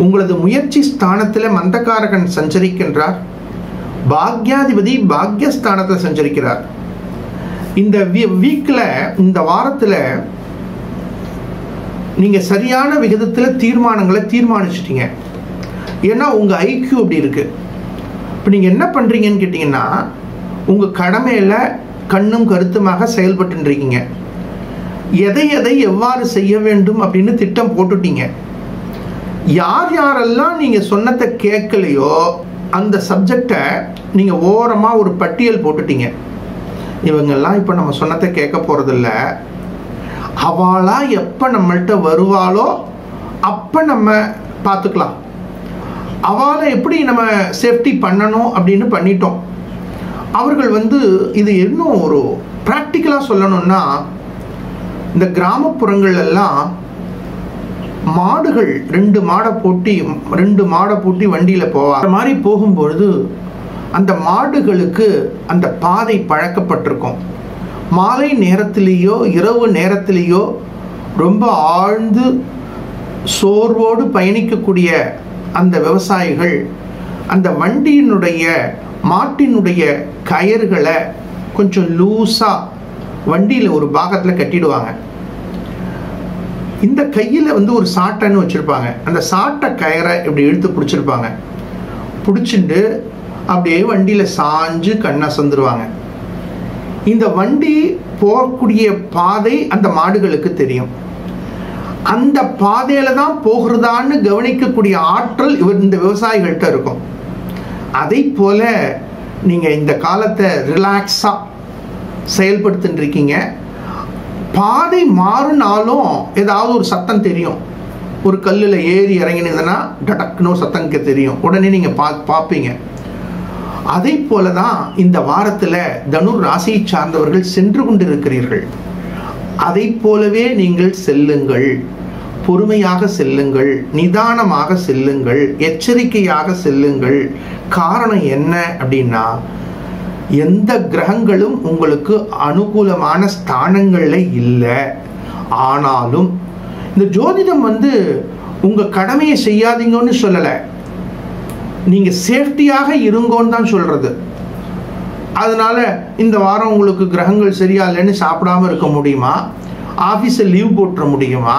உங்களது முயற்சி ஸ்தானத்தில் மந்தகாரகன் சஞ்சரிக்கின்றார். பாக்யாதிபதி பாக்யஸ்தானத்தில் சஞ்சரிக்கிறார். இந்த வீக்கில், இந்த வாரத்தில் நீங்க சரியான விகிதத்தில் தீர்மானங்களை தீர்மானிச்சிட்டீங்க. ஏன்னா உங்க ஐக்கியூ அப்படி இருக்கு. இப்போ நீங்க என்ன பண்றீங்கன்னு கேட்டீங்கன்னா, உங்க கடமையில கண்ணும் கருத்துமாக செயல்பட்டு இருக்கீங்க. எதை எதை எவ்வாறு செய்ய வேண்டும் அப்படின்னு திட்டம் போட்டுட்டீங்க. யார் யாரெல்லாம் நீங்க சொன்னதை கேட்கலையோ அந்த சப்ஜெக்டை நீங்க ஓரமா ஒரு பட்டியல் போட்டுட்டீங்க. இவங்கெல்லாம் இப்ப நம்ம சொன்னதை கேட்க போறதில்ல, அவளா எப்ப நம்மள்கிட்ட வருவாளோ அப்ப நம்ம பார்த்துக்கலாம், அவளை எப்படி நம்ம சேஃப்டி பண்ணணும் அப்படின்னு பண்ணிட்டோம். அவர்கள் இது இன்னும் ஒரு பிராக்டிக்கலா சொல்லணும்னா, இந்த கிராமப்புறங்கள் எல்லாம் மாடுகள் ரெண்டு மாடை பூட்டி வண்டியில போவாங்க. அந்த மாதிரி போகும்பொழுது அந்த மாடுகளுக்கு அந்த பாதை பழக்கப்பட்டிருக்கும். மாலை நேரத்திலேயோ இரவு நேரத்திலேயோ ரொம்ப ஆழ்ந்து சோர்வோடு பயணிக்கக்கூடிய அந்த விவசாயிகள் அந்த வண்டியினுடைய மாட்டினுடைய கயிறுகளை கொஞ்சம் லூஸா வண்டியில ஒரு பாகத்துல கட்டிடுவாங்க. இந்த கையில ஒரு சாட்டைன்னு வச்சிருப்பாங்க. அந்த சாட்டை கயிறை இப்படி இழுத்து பிடிச்சிருப்பாங்க. பிடிச்சிட்டு அப்படியே வண்டியில சாஞ்சு கண்ணசந்துருவாங்க. இந்த வண்டி போகக்கூடிய பாதை அந்த மாடுகளுக்கு தெரியும். அந்த பாதையில தான் போகிறதான்னு கவனிக்கக்கூடிய ஆற்றல் இந்த விவசாயிகள்கிட்ட இருக்கும். அதை போல நீங்க இந்த காலத்தை ரிலாக்ஸா செயல்படுத்திட்டு இருக்கீங்க. பாதை மாறினாலும் ஏதாவது ஒரு சத்தம் தெரியும். ஒரு கல்லில் ஏறி இறங்கினதுன்னா டடக்குன்னு ஒரு சத்தம் தெரியும். உடனே நீங்க பார்ப்பீங்க. அதை போலதான் இந்த வாரத்துல தனுர் ராசியை சார்ந்தவர்கள் சென்று கொண்டிருக்கிறீர்கள். அதை போலவே நீங்கள் செல்லுங்கள். பொறுமையாக செல்லுங்கள், நிதானமாக செல்லுங்கள், எச்சரிக்கையாக செல்லுங்கள். காரணம் என்ன அப்படின்னா, எந்த கிரகங்களும் உங்களுக்கு அனுகூலமான ஸ்தானங்கள்ல இல்லை. ஆனாலும் இந்த ஜோதிடம் உங்க கடமையை செய்யாதீங்கன்னு சொல்லலை, நீங்க சேஃப்டியாக இருங்கோன்னு தான் சொல்றது. அதனால இந்த வாரம் உங்களுக்கு கிரகங்கள் சரியா இல்லைன்னு சாப்பிடாம இருக்க முடியுமா? ஆபீஸை லீவ் போட்டுற முடியுமா?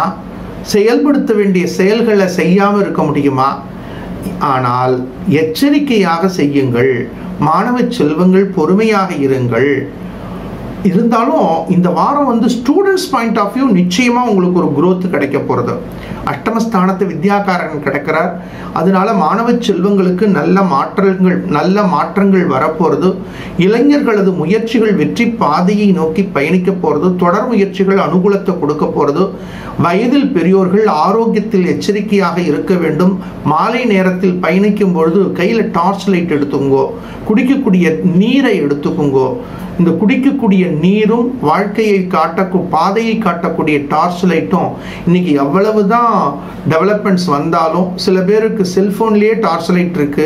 செயல்படுத்த வேண்டிய செயல்களை செய்யாம இருக்க முடியுமா? ஆனால் எச்சரிக்கையாக செய்யுங்கள். மாணவ செல்வங்கள், பொறுமையாக இருங்கள். இருந்தாலும் இந்த வாரம் ஸ்டூடெண்ட்ஸ் பாயிண்ட் ஆஃப் வியூ நிச்சயமா உங்களுக்கு ஒரு growth கிடைக்க போறது. அஷ்டமஸ்தானத்தை வித்யாகாரன் கிடைக்கிறார். அதனால மாணவ செல்வங்களுக்கு நல்ல மாற்றங்கள் வரப்போறது. இளைஞர்களது முயற்சிகள் வெற்றி பாதையை நோக்கி பயணிக்க போறது. தொடர் முயற்சிகள் அனுகூலத்தை கொடுக்க போறது. வயதில் பெரியோர்கள் ஆரோக்கியத்தில் எச்சரிக்கையாக இருக்க வேண்டும். மாலை நேரத்தில் பயணிக்கும் பொழுது கையில டார்ச் லைட் எடுத்துங்கோ. குடிக்கக்கூடிய நீரை எடுத்துக்குங்கோ. இந்த குடிக்கக்கூடிய நீரும் வாழ்க்கையை பாதையை காட்டக்கூடிய டார்ச் லைட்டும் இன்னைக்கு எவ்வளவுதான் டெவலப்மெண்ட்ஸ் வந்தாலும் சில பேருக்கு செல்போன்லயே டார்ச் லைட் இருக்கு.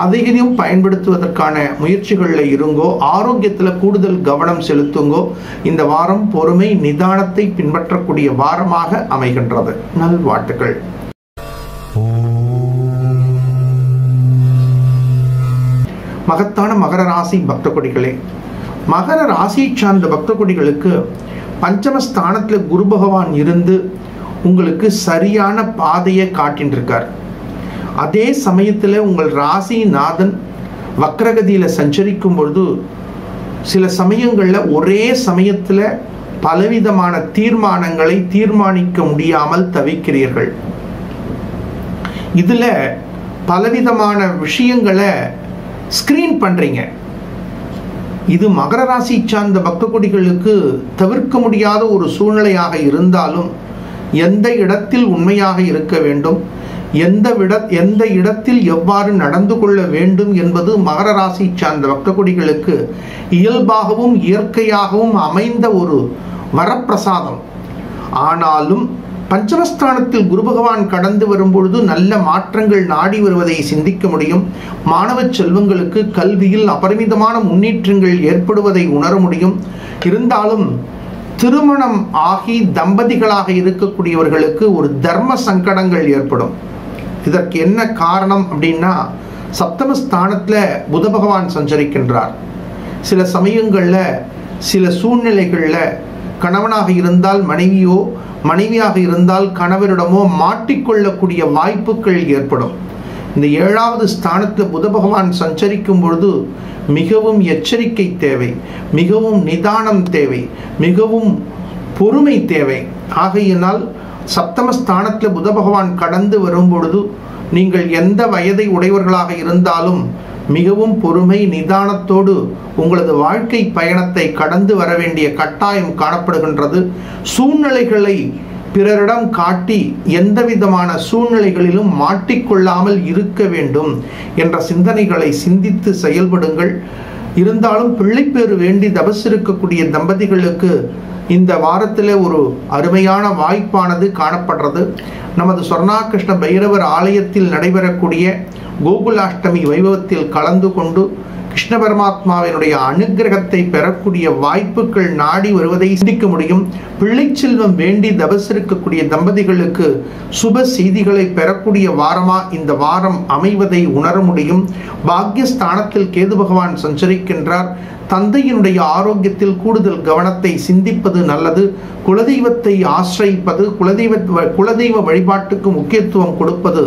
அதையும் பயன்படுத்துவதற்கான முயற்சிகளில் இருங்கோ. ஆரோக்கியத்தில் கூடுதல் கவனம் செலுத்துங்கோ. இந்த வாரம் பொறுமை நிதானத்தை பின்பற்றக்கூடிய வாரமாக அமைகின்றது. நல்வாழ்த்துக்கள். மகத்தான மகர ராசி பக்த கொடிகளே, மகர ராசியை சார்ந்த பக்த கொடிகளுக்கு பஞ்சமஸ்தானத்தில் குரு பகவான் இருந்து உங்களுக்கு சரியான பாதையை காட்டின்னு இருக்கார். அதே சமயத்தில் உங்கள் ராசிநாதன் வக்ரகதியில சஞ்சரிக்கும் பொழுது சில சமயங்களில் ஒரே சமயத்தில் பலவிதமான தீர்மானங்களை தீர்மானிக்க முடியாமல் தவிக்கிறீர்கள். இதுல பலவிதமான விஷயங்களை ஸ்கிரீன் பண்றீங்க. இது மகர ராசி சார்ந்த பக்த கொடிகளுக்கு தவிர்க்க முடியாத ஒரு சூழ்நிலையாக இருந்தாலும் எந்த இடத்தில் உண்மையாக இருக்க வேண்டும், எந்த இடத்தில் எவ்வாறு நடந்து கொள்ள வேண்டும் என்பது மகர ராசி சார்ந்த பக்த கொடிகளுக்கு இயல்பாகவும் இயற்கையாகவும் அமைந்த ஒரு வரப்பிரசாதம். ஆனாலும் பஞ்சமஸ்தானத்தில் குரு பகவான் கடந்து வரும்பொழுது நல்ல மாற்றங்கள் நாடி வருவதை சிந்திக்க முடியும். மாணவ செல்வங்களுக்கு கல்வியில் அபரிமிதமான முன்னேற்றங்கள் ஏற்படுவதை உணர முடியும். இருந்தாலும் திருமணம் ஆகி தம்பதிகளாக இருக்கக்கூடியவர்களுக்கு ஒரு தர்ம சங்கடங்கள் ஏற்படும். இதற்கு என்ன காரணம் அப்படின்னா, சப்தமஸ்தானத்தில் புத பகவான் சஞ்சரிக்கின்றார். சில சமயங்களில் சில சூழ்நிலைகளில் கணவனாக இருந்தால் மனைவியோ, மனைவியாக இருந்தால் கணவரிடமோ மாட்டிக்கொள்ளக்கூடிய வாய்ப்புகள் ஏற்படும். இந்த 7வது ஸ்தானத்தில் புத பகவான் சஞ்சரிக்கும் பொழுது மிகவும் எச்சரிக்கை தேவை, மிகவும் நிதானம் தேவை, மிகவும் பொறுமை தேவை. ஆகையினால் சப்தமஸ்தானத்தில் புத பகவான் கடந்து வரும் பொழுது நீங்கள் எந்த வயதை உடையவர்களாக இருந்தாலும் மிகவும் பொறுமை நிதானத்தோடு உங்களது வாழ்க்கை பயணத்தை கடந்து வர வேண்டிய கட்டாயம் காணப்படுகின்றது. சூழ்நிலைகளை பிறரிடம் காட்டி எந்த விதமான சூழ்நிலைகளிலும் மாட்டிக்கொள்ளாமல் இருக்க வேண்டும் என்ற சிந்தனைகளை சிந்தித்து செயல்படுங்கள். இருந்தாலும் பிள்ளைப்பேறு வேண்டி தபசிருக்கக்கூடிய தம்பதிகளுக்கு இந்த வாரத்தில் ஒரு அருமையான வாய்ப்பானது காணப்படுறது. நமது சொர்ணாகிருஷ்ண பைரவர் ஆலயத்தில் நடைபெறக்கூடிய கோகுலாஷ்டமி வைபவத்தில் கலந்து கொண்டு கிருஷ்ண பரமாத்மாவினுடைய அனுகிரகத்தை பெறக்கூடிய வாய்ப்புகள் நாடி வருவதை சிந்திக்க முடியும். பிள்ளை செல்வம் வேண்டி தபசிருக்கக்கூடிய தம்பதிகளுக்கு சுப செய்திகளை பெறக்கூடிய வாரமா இந்த வாரம் அமைவதை உணர முடியும். பாக்யஸ்தானத்தில் கேது பகவான் சஞ்சரிக்கின்றார். தந்தையினுடைய ஆரோக்கியத்தில் கூடுதல் கவனத்தை சிந்திப்பது நல்லது. குலதெய்வத்தை ஆசிரியிப்பது, குலதெய்வ வழிபாட்டுக்கு முக்கியத்துவம் கொடுப்பது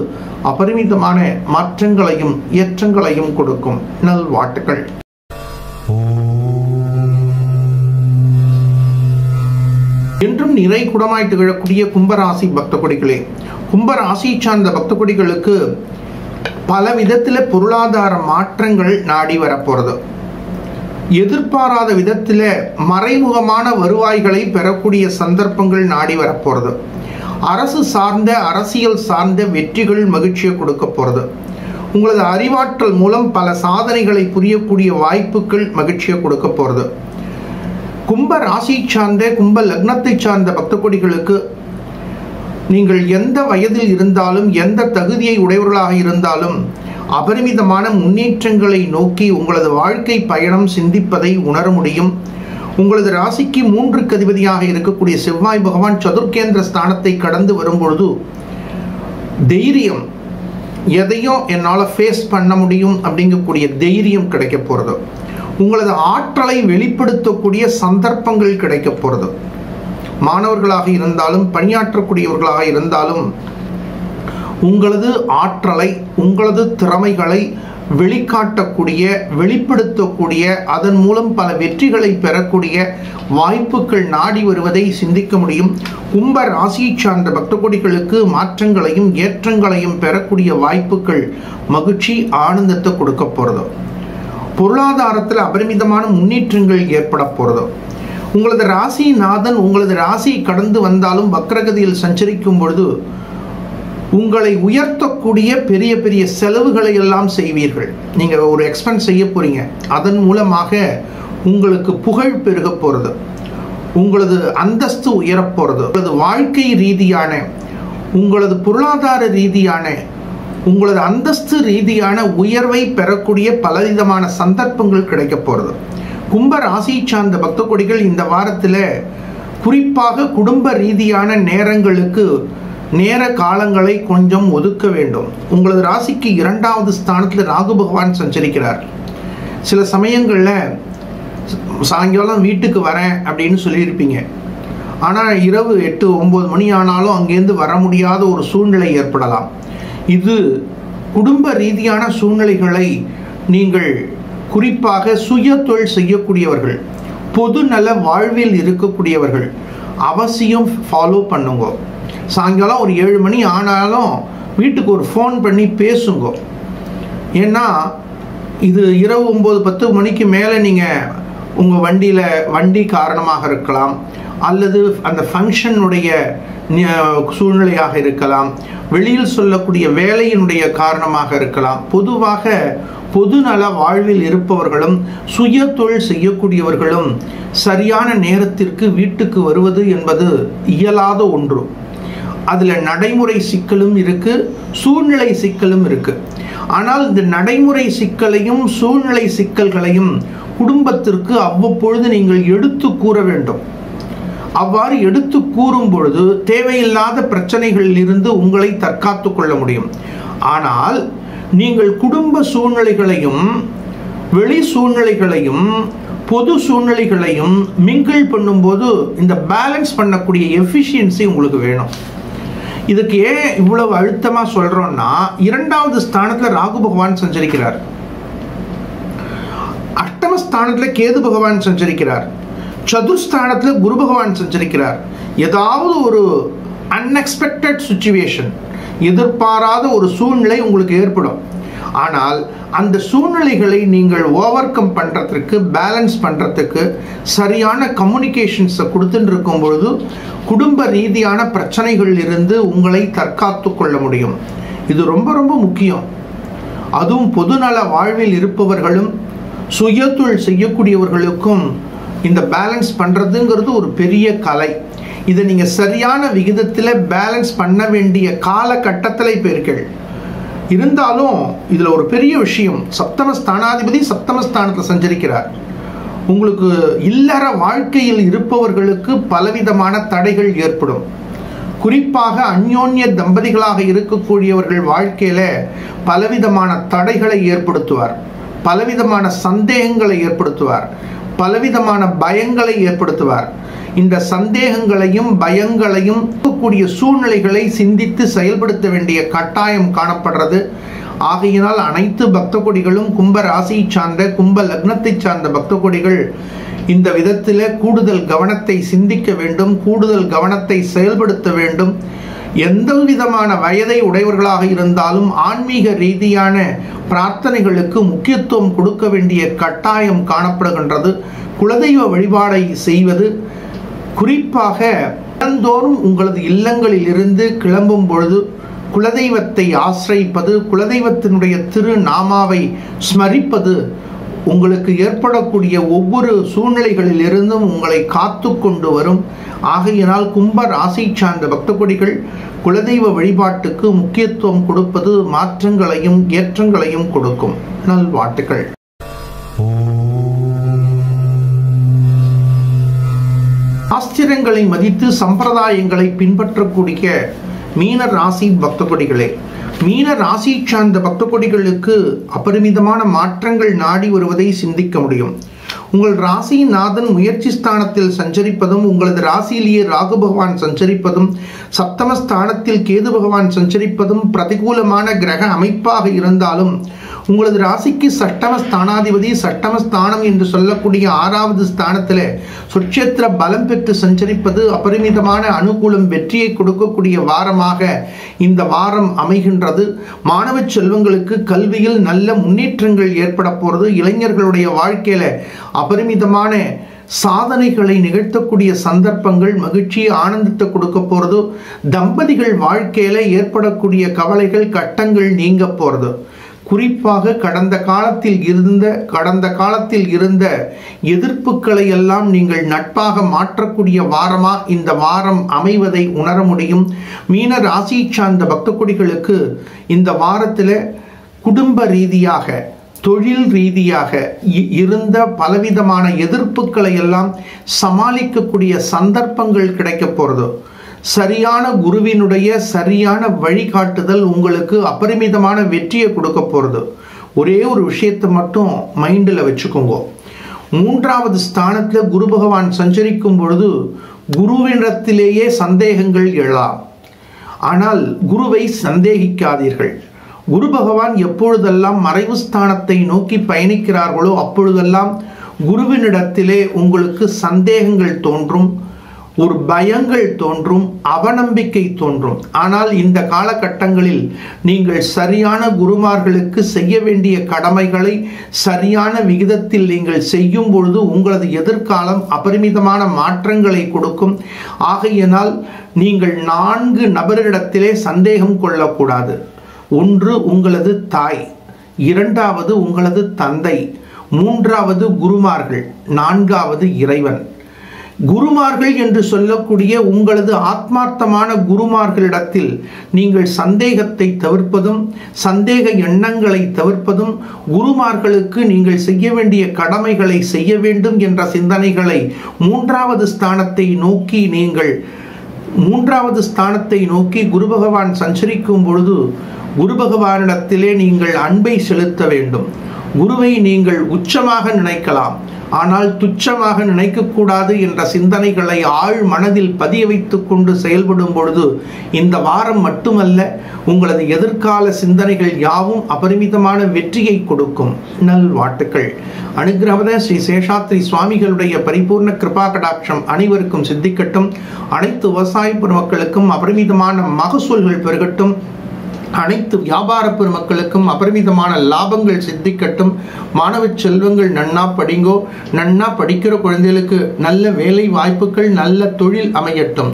அபரிமிதமான மாற்றங்களையும் ஏற்றங்களையும் கொடுக்கும். நல்வாழ்த்துக்கள். என்றும் நிறை குடமாய் திகழக்கூடிய கும்பராசி பக்த கொடிகளே, கும்பராசி சார்ந்த பக்த கொடிகளுக்கு பல விதத்தில் பொருளாதார மாற்றங்கள் நாடி வரப்போறது. எதிர்பாராத விதத்தில் மறைமுகமான வருவாய்களை பெறக்கூடிய சந்தர்ப்பங்கள் நாடி வரப்போறது. அரசு சார்ந்த அரசியல் சார்ந்த வெற்றிகள் மகிழ்ச்சியை கொடுக்க போறது. உங்களது அறிவாற்றல் மூலம் பல சாதனைகளை புரியக்கூடிய வாய்ப்புகள் மகிழ்ச்சியை கொடுக்க போறது. கும்ப ராசி சார்ந்த கும்ப லக்னத்தை சார்ந்த பக்த கொடிகளுக்கு நீங்கள் எந்த வயதில் இருந்தாலும் எந்த தகுதியை உடையவர்களாக இருந்தாலும் அபரிமிதமான முன்னேற்றங்களை நோக்கி உங்களது வாழ்க்கை பயணம் சிந்திப்பதை உணர முடியும். உங்களது ராசிக்கு 3க்கு அதிபதியாக இருக்கக்கூடிய செவ்வாய் பகவான் சதுர்கேந்திர ஸ்தானத்தை கடந்து வரும்பொழுது தைரியம், எதையும் என்னால் ஃபேஸ் பண்ண முடியும் அப்படிங்கக்கூடிய தைரியம் கிடைக்க போகிறது. உங்களது ஆற்றலை வெளிப்படுத்தக்கூடிய சந்தர்ப்பங்கள் கிடைக்க போகிறது. மாணவர்களாக இருந்தாலும் பணியாற்றக்கூடியவர்களாக இருந்தாலும் உங்களது ஆற்றலை, உங்களது திறமைகளை வெளிக்காட்டக்கூடிய, வெளிப்படுத்தக்கூடிய, அதன் மூலம் பல வெற்றிகளை பெறக்கூடிய வாய்ப்புகள் நாடி வருவதை சிந்திக்க முடியும். கும்ப ராசியை சார்ந்த பக்த கொடிகளுக்கு மாற்றங்களையும் ஏற்றங்களையும் பெறக்கூடிய வாய்ப்புகள் மகிழ்ச்சி ஆனந்தத்தை கொடுக்க போகிறது. பொருளாதாரத்தில் அபரிமிதமான முன்னேற்றங்கள் ஏற்பட போகிறது. உங்களது ராசிநாதன் உங்களது ராசியை கடந்து வந்தாலும் வக்ரகதியில் சஞ்சரிக்கும் பொழுது உங்களை உயர்த்தக்கூடிய பெரிய பெரிய செலவுகளை எல்லாம் செய்வீர்கள். நீங்கள் ஒரு எக்ஸ்பென்ஸ் செய்ய போறீங்க, அதன் மூலமாக உங்களுக்கு புகழ் பெருக போகிறது, உங்களது அந்தஸ்து உயரப்போகிறது. உங்களது வாழ்க்கை ரீதியான, உங்களது பொருளாதார ரீதியான, உங்களது அந்தஸ்து ரீதியான உயர்வை பெறக்கூடிய பலவிதமான சந்தர்ப்பங்கள் கிடைக்க போகிறது. கும்ப ராசியை சார்ந்த பக்த கொடிகள் இந்த வாரத்தில் குறிப்பாக குடும்ப ரீதியான நேரங்களுக்கு நேர காலங்களை கொஞ்சம் ஒதுக்க வேண்டும். உங்களது ராசிக்கு 2வது ஸ்தானத்தில் ராகு பகவான் சஞ்சரிக்கிறார். சில சமயங்களில் சாயங்காலம் வீட்டுக்கு வரேன் அப்படின்னு சொல்லியிருப்பீங்க, ஆனால் இரவு 8-9 மணி ஆனாலும் அங்கேருந்து வர முடியாத ஒரு சூழ்நிலை ஏற்படலாம். இது குடும்ப ரீதியான சூழ்நிலைகளை நீங்கள் குறிப்பாக சுய தொழில் செய்யக்கூடியவர்கள், பொது நல வாழ்வில் இருக்கக்கூடியவர்கள் அவசியம் ஃபாலோ பண்ணுங்க. சாயங்காலம் ஒரு 7 மணி ஆனாலும் வீட்டுக்கு ஒரு ஃபோன் பண்ணி பேசுங்க. ஏன்னா இது இரவு 9-10 மணிக்கு மேலே நீங்கள் உங்கள் வண்டி காரணமாக இருக்கலாம், அல்லது அந்த ஃபங்க்ஷனுடைய சூழ்நிலையாக இருக்கலாம், வெளியில் சொல்லக்கூடிய வேலையினுடைய காரணமாக இருக்கலாம். பொதுவாக பொதுநல வாழ்வில் இருப்பவர்களும் சுய தொழில் செய்யக்கூடியவர்களும் சரியான நேரத்திற்கு வீட்டுக்கு வருவது என்பது இயலாத ஒன்று. அதில் நடைமுறை சிக்கலும் இருக்கு, சூழ்நிலை சிக்கலும் இருக்கு. ஆனால் இந்த நடைமுறை சிக்கலையும் சூழ்நிலை சிக்கல்களையும் குடும்பத்திற்கு அவ்வப்பொழுது நீங்கள் எடுத்து கூற வேண்டும். அவ்வாறு எடுத்து கூறும் பொழுது தேவையில்லாத பிரச்சனைகளில் இருந்து உங்களை தற்காத்து கொள்ள முடியும். ஆனால் நீங்கள் குடும்ப சூழ்நிலைகளையும் வெளி சூழ்நிலைகளையும் பொது சூழ்நிலைகளையும் மிங்கிள் பண்ணும்போது இந்த பேலன்ஸ் பண்ணக்கூடிய எஃபிஷியன்சி உங்களுக்கு வேணும். இதுக்கு ஏன் இவ்வளவு அழுத்தமாக சொல்றோம்னா, 2வது ஸ்தானத்தில் ராகு பகவான் சஞ்சரிக்கிறார், அஷ்டமஸ்தானத்தில் கேது பகவான் சஞ்சரிக்கிறார், சதுர்ஸ்தானத்தில் குரு பகவான் சஞ்சரிக்கிறார். ஏதாவது ஒரு அன்எக்ஸ்பெக்டட் சிச்சுவேஷன், எதிர்பாராத ஒரு சூழ்நிலை உங்களுக்கு ஏற்படும். ஆனால் அந்த சூழ்நிலைகளை நீங்கள் ஓவர் கம் பண்ணுறதுக்கு, பேலன்ஸ் பண்ணுறதுக்கு சரியான கம்யூனிகேஷன்ஸை கொடுத்துட்டு இருக்கும் பொழுது குடும்ப ரீதியான பிரச்சனைகளில் இருந்து உங்களை தற்காத்து கொள்ள முடியும். இது ரொம்ப ரொம்ப முக்கியம். அதுவும் பொதுநல வாழ்வில் இருப்பவர்களும் சுயதொழில் செய்யக்கூடியவர்களுக்கும் இந்த பேலன்ஸ் பண்ணுறதுங்கிறது ஒரு பெரிய கலை. இதை நீங்கள் சரியான விகிதத்தில் பேலன்ஸ் பண்ண வேண்டிய காலகட்டத்தில் இப்போ இருக்கீங்க. இருந்தாலும் இதில் ஒரு பெரிய விஷயம், சப்தமஸ்தானாதிபதி சப்தமஸ்தானத்தில் சஞ்சரிக்கிறார். உங்களுக்கு இல்லற வாழ்க்கையில் இருப்பவர்களுக்கு பலவிதமான தடைகள் ஏற்படும். குறிப்பாக அந்யோன்ய தம்பதிகளாக இருக்கக்கூடியவர்கள் வாழ்க்கையில பலவிதமான தடைகளை ஏற்படுத்துவார், பலவிதமான சந்தேகங்களை ஏற்படுத்துவார், பலவிதமான பயங்களை ஏற்படுத்துவார். இந்த சந்தேகங்களையும் பயங்களையும் கூடிய சூழ்நிலைகளை சிந்தித்து செயல்படுத்த வேண்டிய கட்டாயம் காணப்படுறது. ஆகையினால் அனைத்து பக்த கொடிகளும் கும்ப ராசியை சார்ந்த, கும்ப லக்னத்தை சார்ந்த பக்த கொடிகள் இந்த விதத்தில் கூடுதல் கவனத்தை சிந்திக்க வேண்டும், கூடுதல் கவனத்தை செயல்படுத்த வேண்டும். எந்த விதமான வயதை உடையவர்களாக இருந்தாலும் ஆன்மீக ரீதியான பிரார்த்தனைகளுக்கு முக்கியத்துவம் கொடுக்க வேண்டிய கட்டாயம் காணப்படுகின்றது. குலதெய்வ வழிபாடை செய்வது, குறிப்பாக தினந்தோறும் உங்களது இல்லங்களில் இருந்து கிளம்பும் பொழுது குலதெய்வத்தை ஆசிரியிப்பது, குலதெய்வத்தினுடைய திருநாமாவை ஸ்மரிப்பது உங்களுக்கு ஏற்படக்கூடிய ஒவ்வொரு சூழ்நிலைகளில் இருந்தும் உங்களை காத்து கொண்டு வரும். ஆகையினால் கும்ப ராசி சார்ந்த பக்த கொடிகள் குலதெய்வ வழிபாட்டுக்கு முக்கியத்துவம் கொடுப்பது மாற்றங்களையும் ஏற்றங்களையும் கொடுக்கும். நல்வாழ்த்துக்கள். ஆஸ்திரங்களை மதித்து சம்பிரதாயங்களை பின்பற்றக்கூடிய மீன ராசி பக்த கொடிகளே, மீன ராசி சார்ந்த பக்த கொடிகளுக்கு அபரிமிதமான மாற்றங்கள் நாடி வருவதை சிந்திக்க முடியும். உங்கள் ராசிநாதன் முயற்சி ஸ்தானத்தில் சஞ்சரிப்பதும், உங்களது ராசியிலேயே ராகு பகவான் சஞ்சரிப்பதும், சப்தமஸ்தானத்தில் கேது பகவான் சஞ்சரிப்பதும் பிரதிகூலமான கிரக அமைப்பாக இருந்தாலும் உங்களது ராசிக்கு சட்டமஸ்தானாதிபதி சட்டமஸ்தானம் என்று சொல்லக்கூடிய 6வது ஸ்தானத்தில் சுட்சேத்திர பலம் பெற்று சஞ்சரிப்பது அபரிமிதமான அனுகூலம், வெற்றியை கொடுக்கக்கூடிய வாரமாக இந்த வாரம் அமைகின்றது. மாணவ செல்வங்களுக்கு கல்வியில் நல்ல முன்னேற்றங்கள் ஏற்பட போகிறது. இளைஞர்களுடைய வாழ்க்கையில அபரிமிதமான சாதனைகளை நிகழ்த்தக்கூடிய சந்தர்ப்பங்கள், மகிழ்ச்சி, ஆனந்தத்தை கொடுக்க போறது. தம்பதிகள் வாழ்க்கையில ஏற்படக்கூடிய கவலைகள், கட்டங்கள் நீங்க போறது. குறிப்பாக கடந்த காலத்தில் இருந்த எதிர்ப்புகளை எல்லாம் நீங்கள் நட்பாக மாற்றக்கூடிய வாரமா இந்த வாரம் அமைவதை உணர முடியும். மீன ராசி சார்ந்த பக்த கொடிகளுக்கு இந்த வாரத்தில் குடும்ப ரீதியாக, தொழில் ரீதியாக இருந்த பலவிதமான எதிர்ப்புகளை எல்லாம் சமாளிக்கக்கூடிய சந்தர்ப்பங்கள் கிடைக்க போறது. சரியான குருவினுடைய சரியான வழிகாட்டுதல் உங்களுக்கு அபரிமிதமான வெற்றியை கொடுக்க போகிறது. ஒரே ஒரு விஷயத்தை மட்டும் மைண்டில் வச்சுக்கோங்க. 3வது ஸ்தானத்தில் குரு பகவான் சஞ்சரிக்கும் பொழுது குருவினிடத்திலேயே சந்தேகங்கள் எழலாம். ஆனால் குருவை சந்தேகிக்காதீர்கள். குரு பகவான் எப்பொழுதெல்லாம் மறைவு ஸ்தானத்தை நோக்கி பயணிக்கிறார்களோ அப்பொழுதெல்லாம் குருவினிடத்திலே உங்களுக்கு சந்தேகங்கள் தோன்றும். ஒரு பயங்கள் தோன்றும், அவநம்பிக்கை தோன்றும். ஆனால் இந்த காலகட்டங்களில் நீங்கள் சரியான குருமார்களுக்கு செய்ய வேண்டிய கடமைகளை சரியான விகிதத்தில் நீங்கள் செய்யும் பொழுது உங்களது எதிர்காலம் அபரிமிதமான மாற்றங்களை கொடுக்கும். ஆகையினால் நீங்கள் 4 நபரிடத்திலே சந்தேகம் கொள்ளக்கூடாது. 1 உங்களது தாய், 2வது உங்களது தந்தை, 3வது குருமார்கள், 4வது இறைவன். குருமார்கள் என்று சொல்லக்கூடிய உங்களது ஆத்மார்த்தமான குருமார்களிடத்தில் நீங்கள் சந்தேகத்தை தவிர்ப்பதும், சந்தேக எண்ணங்களை தவிர்ப்பதும், குருமார்களுக்கு நீங்கள் செய்ய வேண்டிய கடமைகளை செய்ய வேண்டும் என்ற சிந்தனைகளை 3வது ஸ்தானத்தை நோக்கி குரு பகவான் சஞ்சரிக்கும் பொழுது குரு பகவானிடத்திலே நீங்கள் அன்பை செலுத்த வேண்டும். குருவை நீங்கள் உச்சமாக நினைக்கலாம், ஆனால் துச்சமாக நினைக்கக்கூடாது என்ற சிந்தனைகளை ஆழ் மனதில் பதிய வைத்துக் கொண்டு செயல்படும் பொழுது இந்த வாரம் மட்டுமல்ல, உங்களது எதிர்கால சிந்தனைகள் யாவும் அபரிமிதமான வெற்றியை கொடுக்கும். நல்வாழ்த்துக்கள். அனுகிரகவத ஸ்ரீ சேஷாத்ரி சுவாமிகளுடைய பரிபூர்ண கிருபா கடாட்சம் அனைவருக்கும் சித்திக்கட்டும். அனைத்து விவசாய பெருமக்களுக்கும் அபரிமிதமான மகசூல்கள் பெருகட்டும். அனைத்து வியாபார பெருமக்களுக்கும் அபரிமிதமான லாபங்கள் சித்திக்கட்டும். மாணவ செல்வங்கள் நன்னா படிங்கோ. நன்னா படிக்கிற குழந்தைகளுக்கு நல்ல வேலை வாய்ப்புகள், நல்ல தொழில் அமையட்டும்.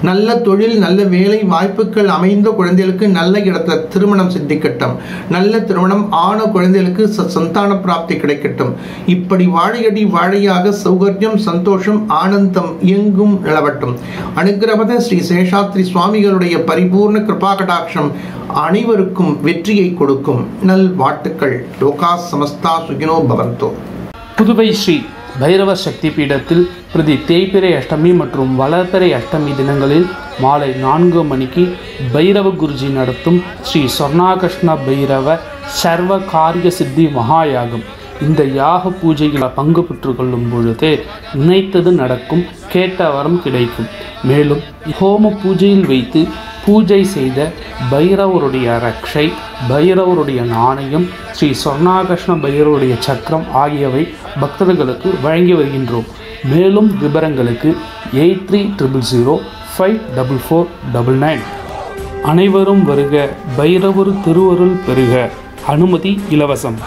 நல்ல தொழில், நல்ல வேலை வாய்ப்புகள் அமைந்த குழந்தைகளுக்கு நல்ல இடத்துல திருமணம் சித்திக்கட்டும். நல்ல திருமணம் ஆன குழந்தைகளுக்கு சந்தான பிராப்தி கிடைக்கட்டும். இப்படி வாழையடி வாழையாக சௌகரியம், சந்தோஷம், ஆனந்தம் எங்கும் நிலவட்டும். அனுகிரகவத ஸ்ரீ சேஷாத்ரி சுவாமிகளுடைய பரிபூர்ண கிருபா கடாட்சம் அனைவருக்கும் வெற்றியை கொடுக்கும். நல்வாழ்த்துக்கள். லோகா சமஸ்தா சுகினோ பவந்தோ. புதுவை ஸ்ரீ பைரவ சக்தி பீடத்தில் பிரதி தேய்பிறை அஷ்டமி மற்றும் வளர்பிறை அஷ்டமி தினங்களில் மாலை 4 மணிக்கு பைரவ குருஜி நடத்தும் ஸ்ரீ சொர்ணாகிருஷ்ண பைரவ சர்வ காரிய சித்தி மகாயாகம். இந்த யாக பூஜையில் பங்கு பெற்று கொள்ளும் பொழுது நினைத்தது நடக்கும், கேட்ட வரம் கிடைக்கும். மேலும் ஹோம பூஜையில் வைத்து பூஜை செய்த பைரவருடைய ரக்ஷை, பைரவருடைய நாணயம், ஸ்ரீ சொர்ணாகிருஷ்ண பைரவருடைய சக்கரம் ஆகியவை பக்தர்களுக்கு வழங்கி வருகின்றோம். மேலும் விவரங்களுக்கு 8300054499. அனைவரும் வருக, பைரவர் திருவருள் பெறுக. அனுமதி இலவசம்.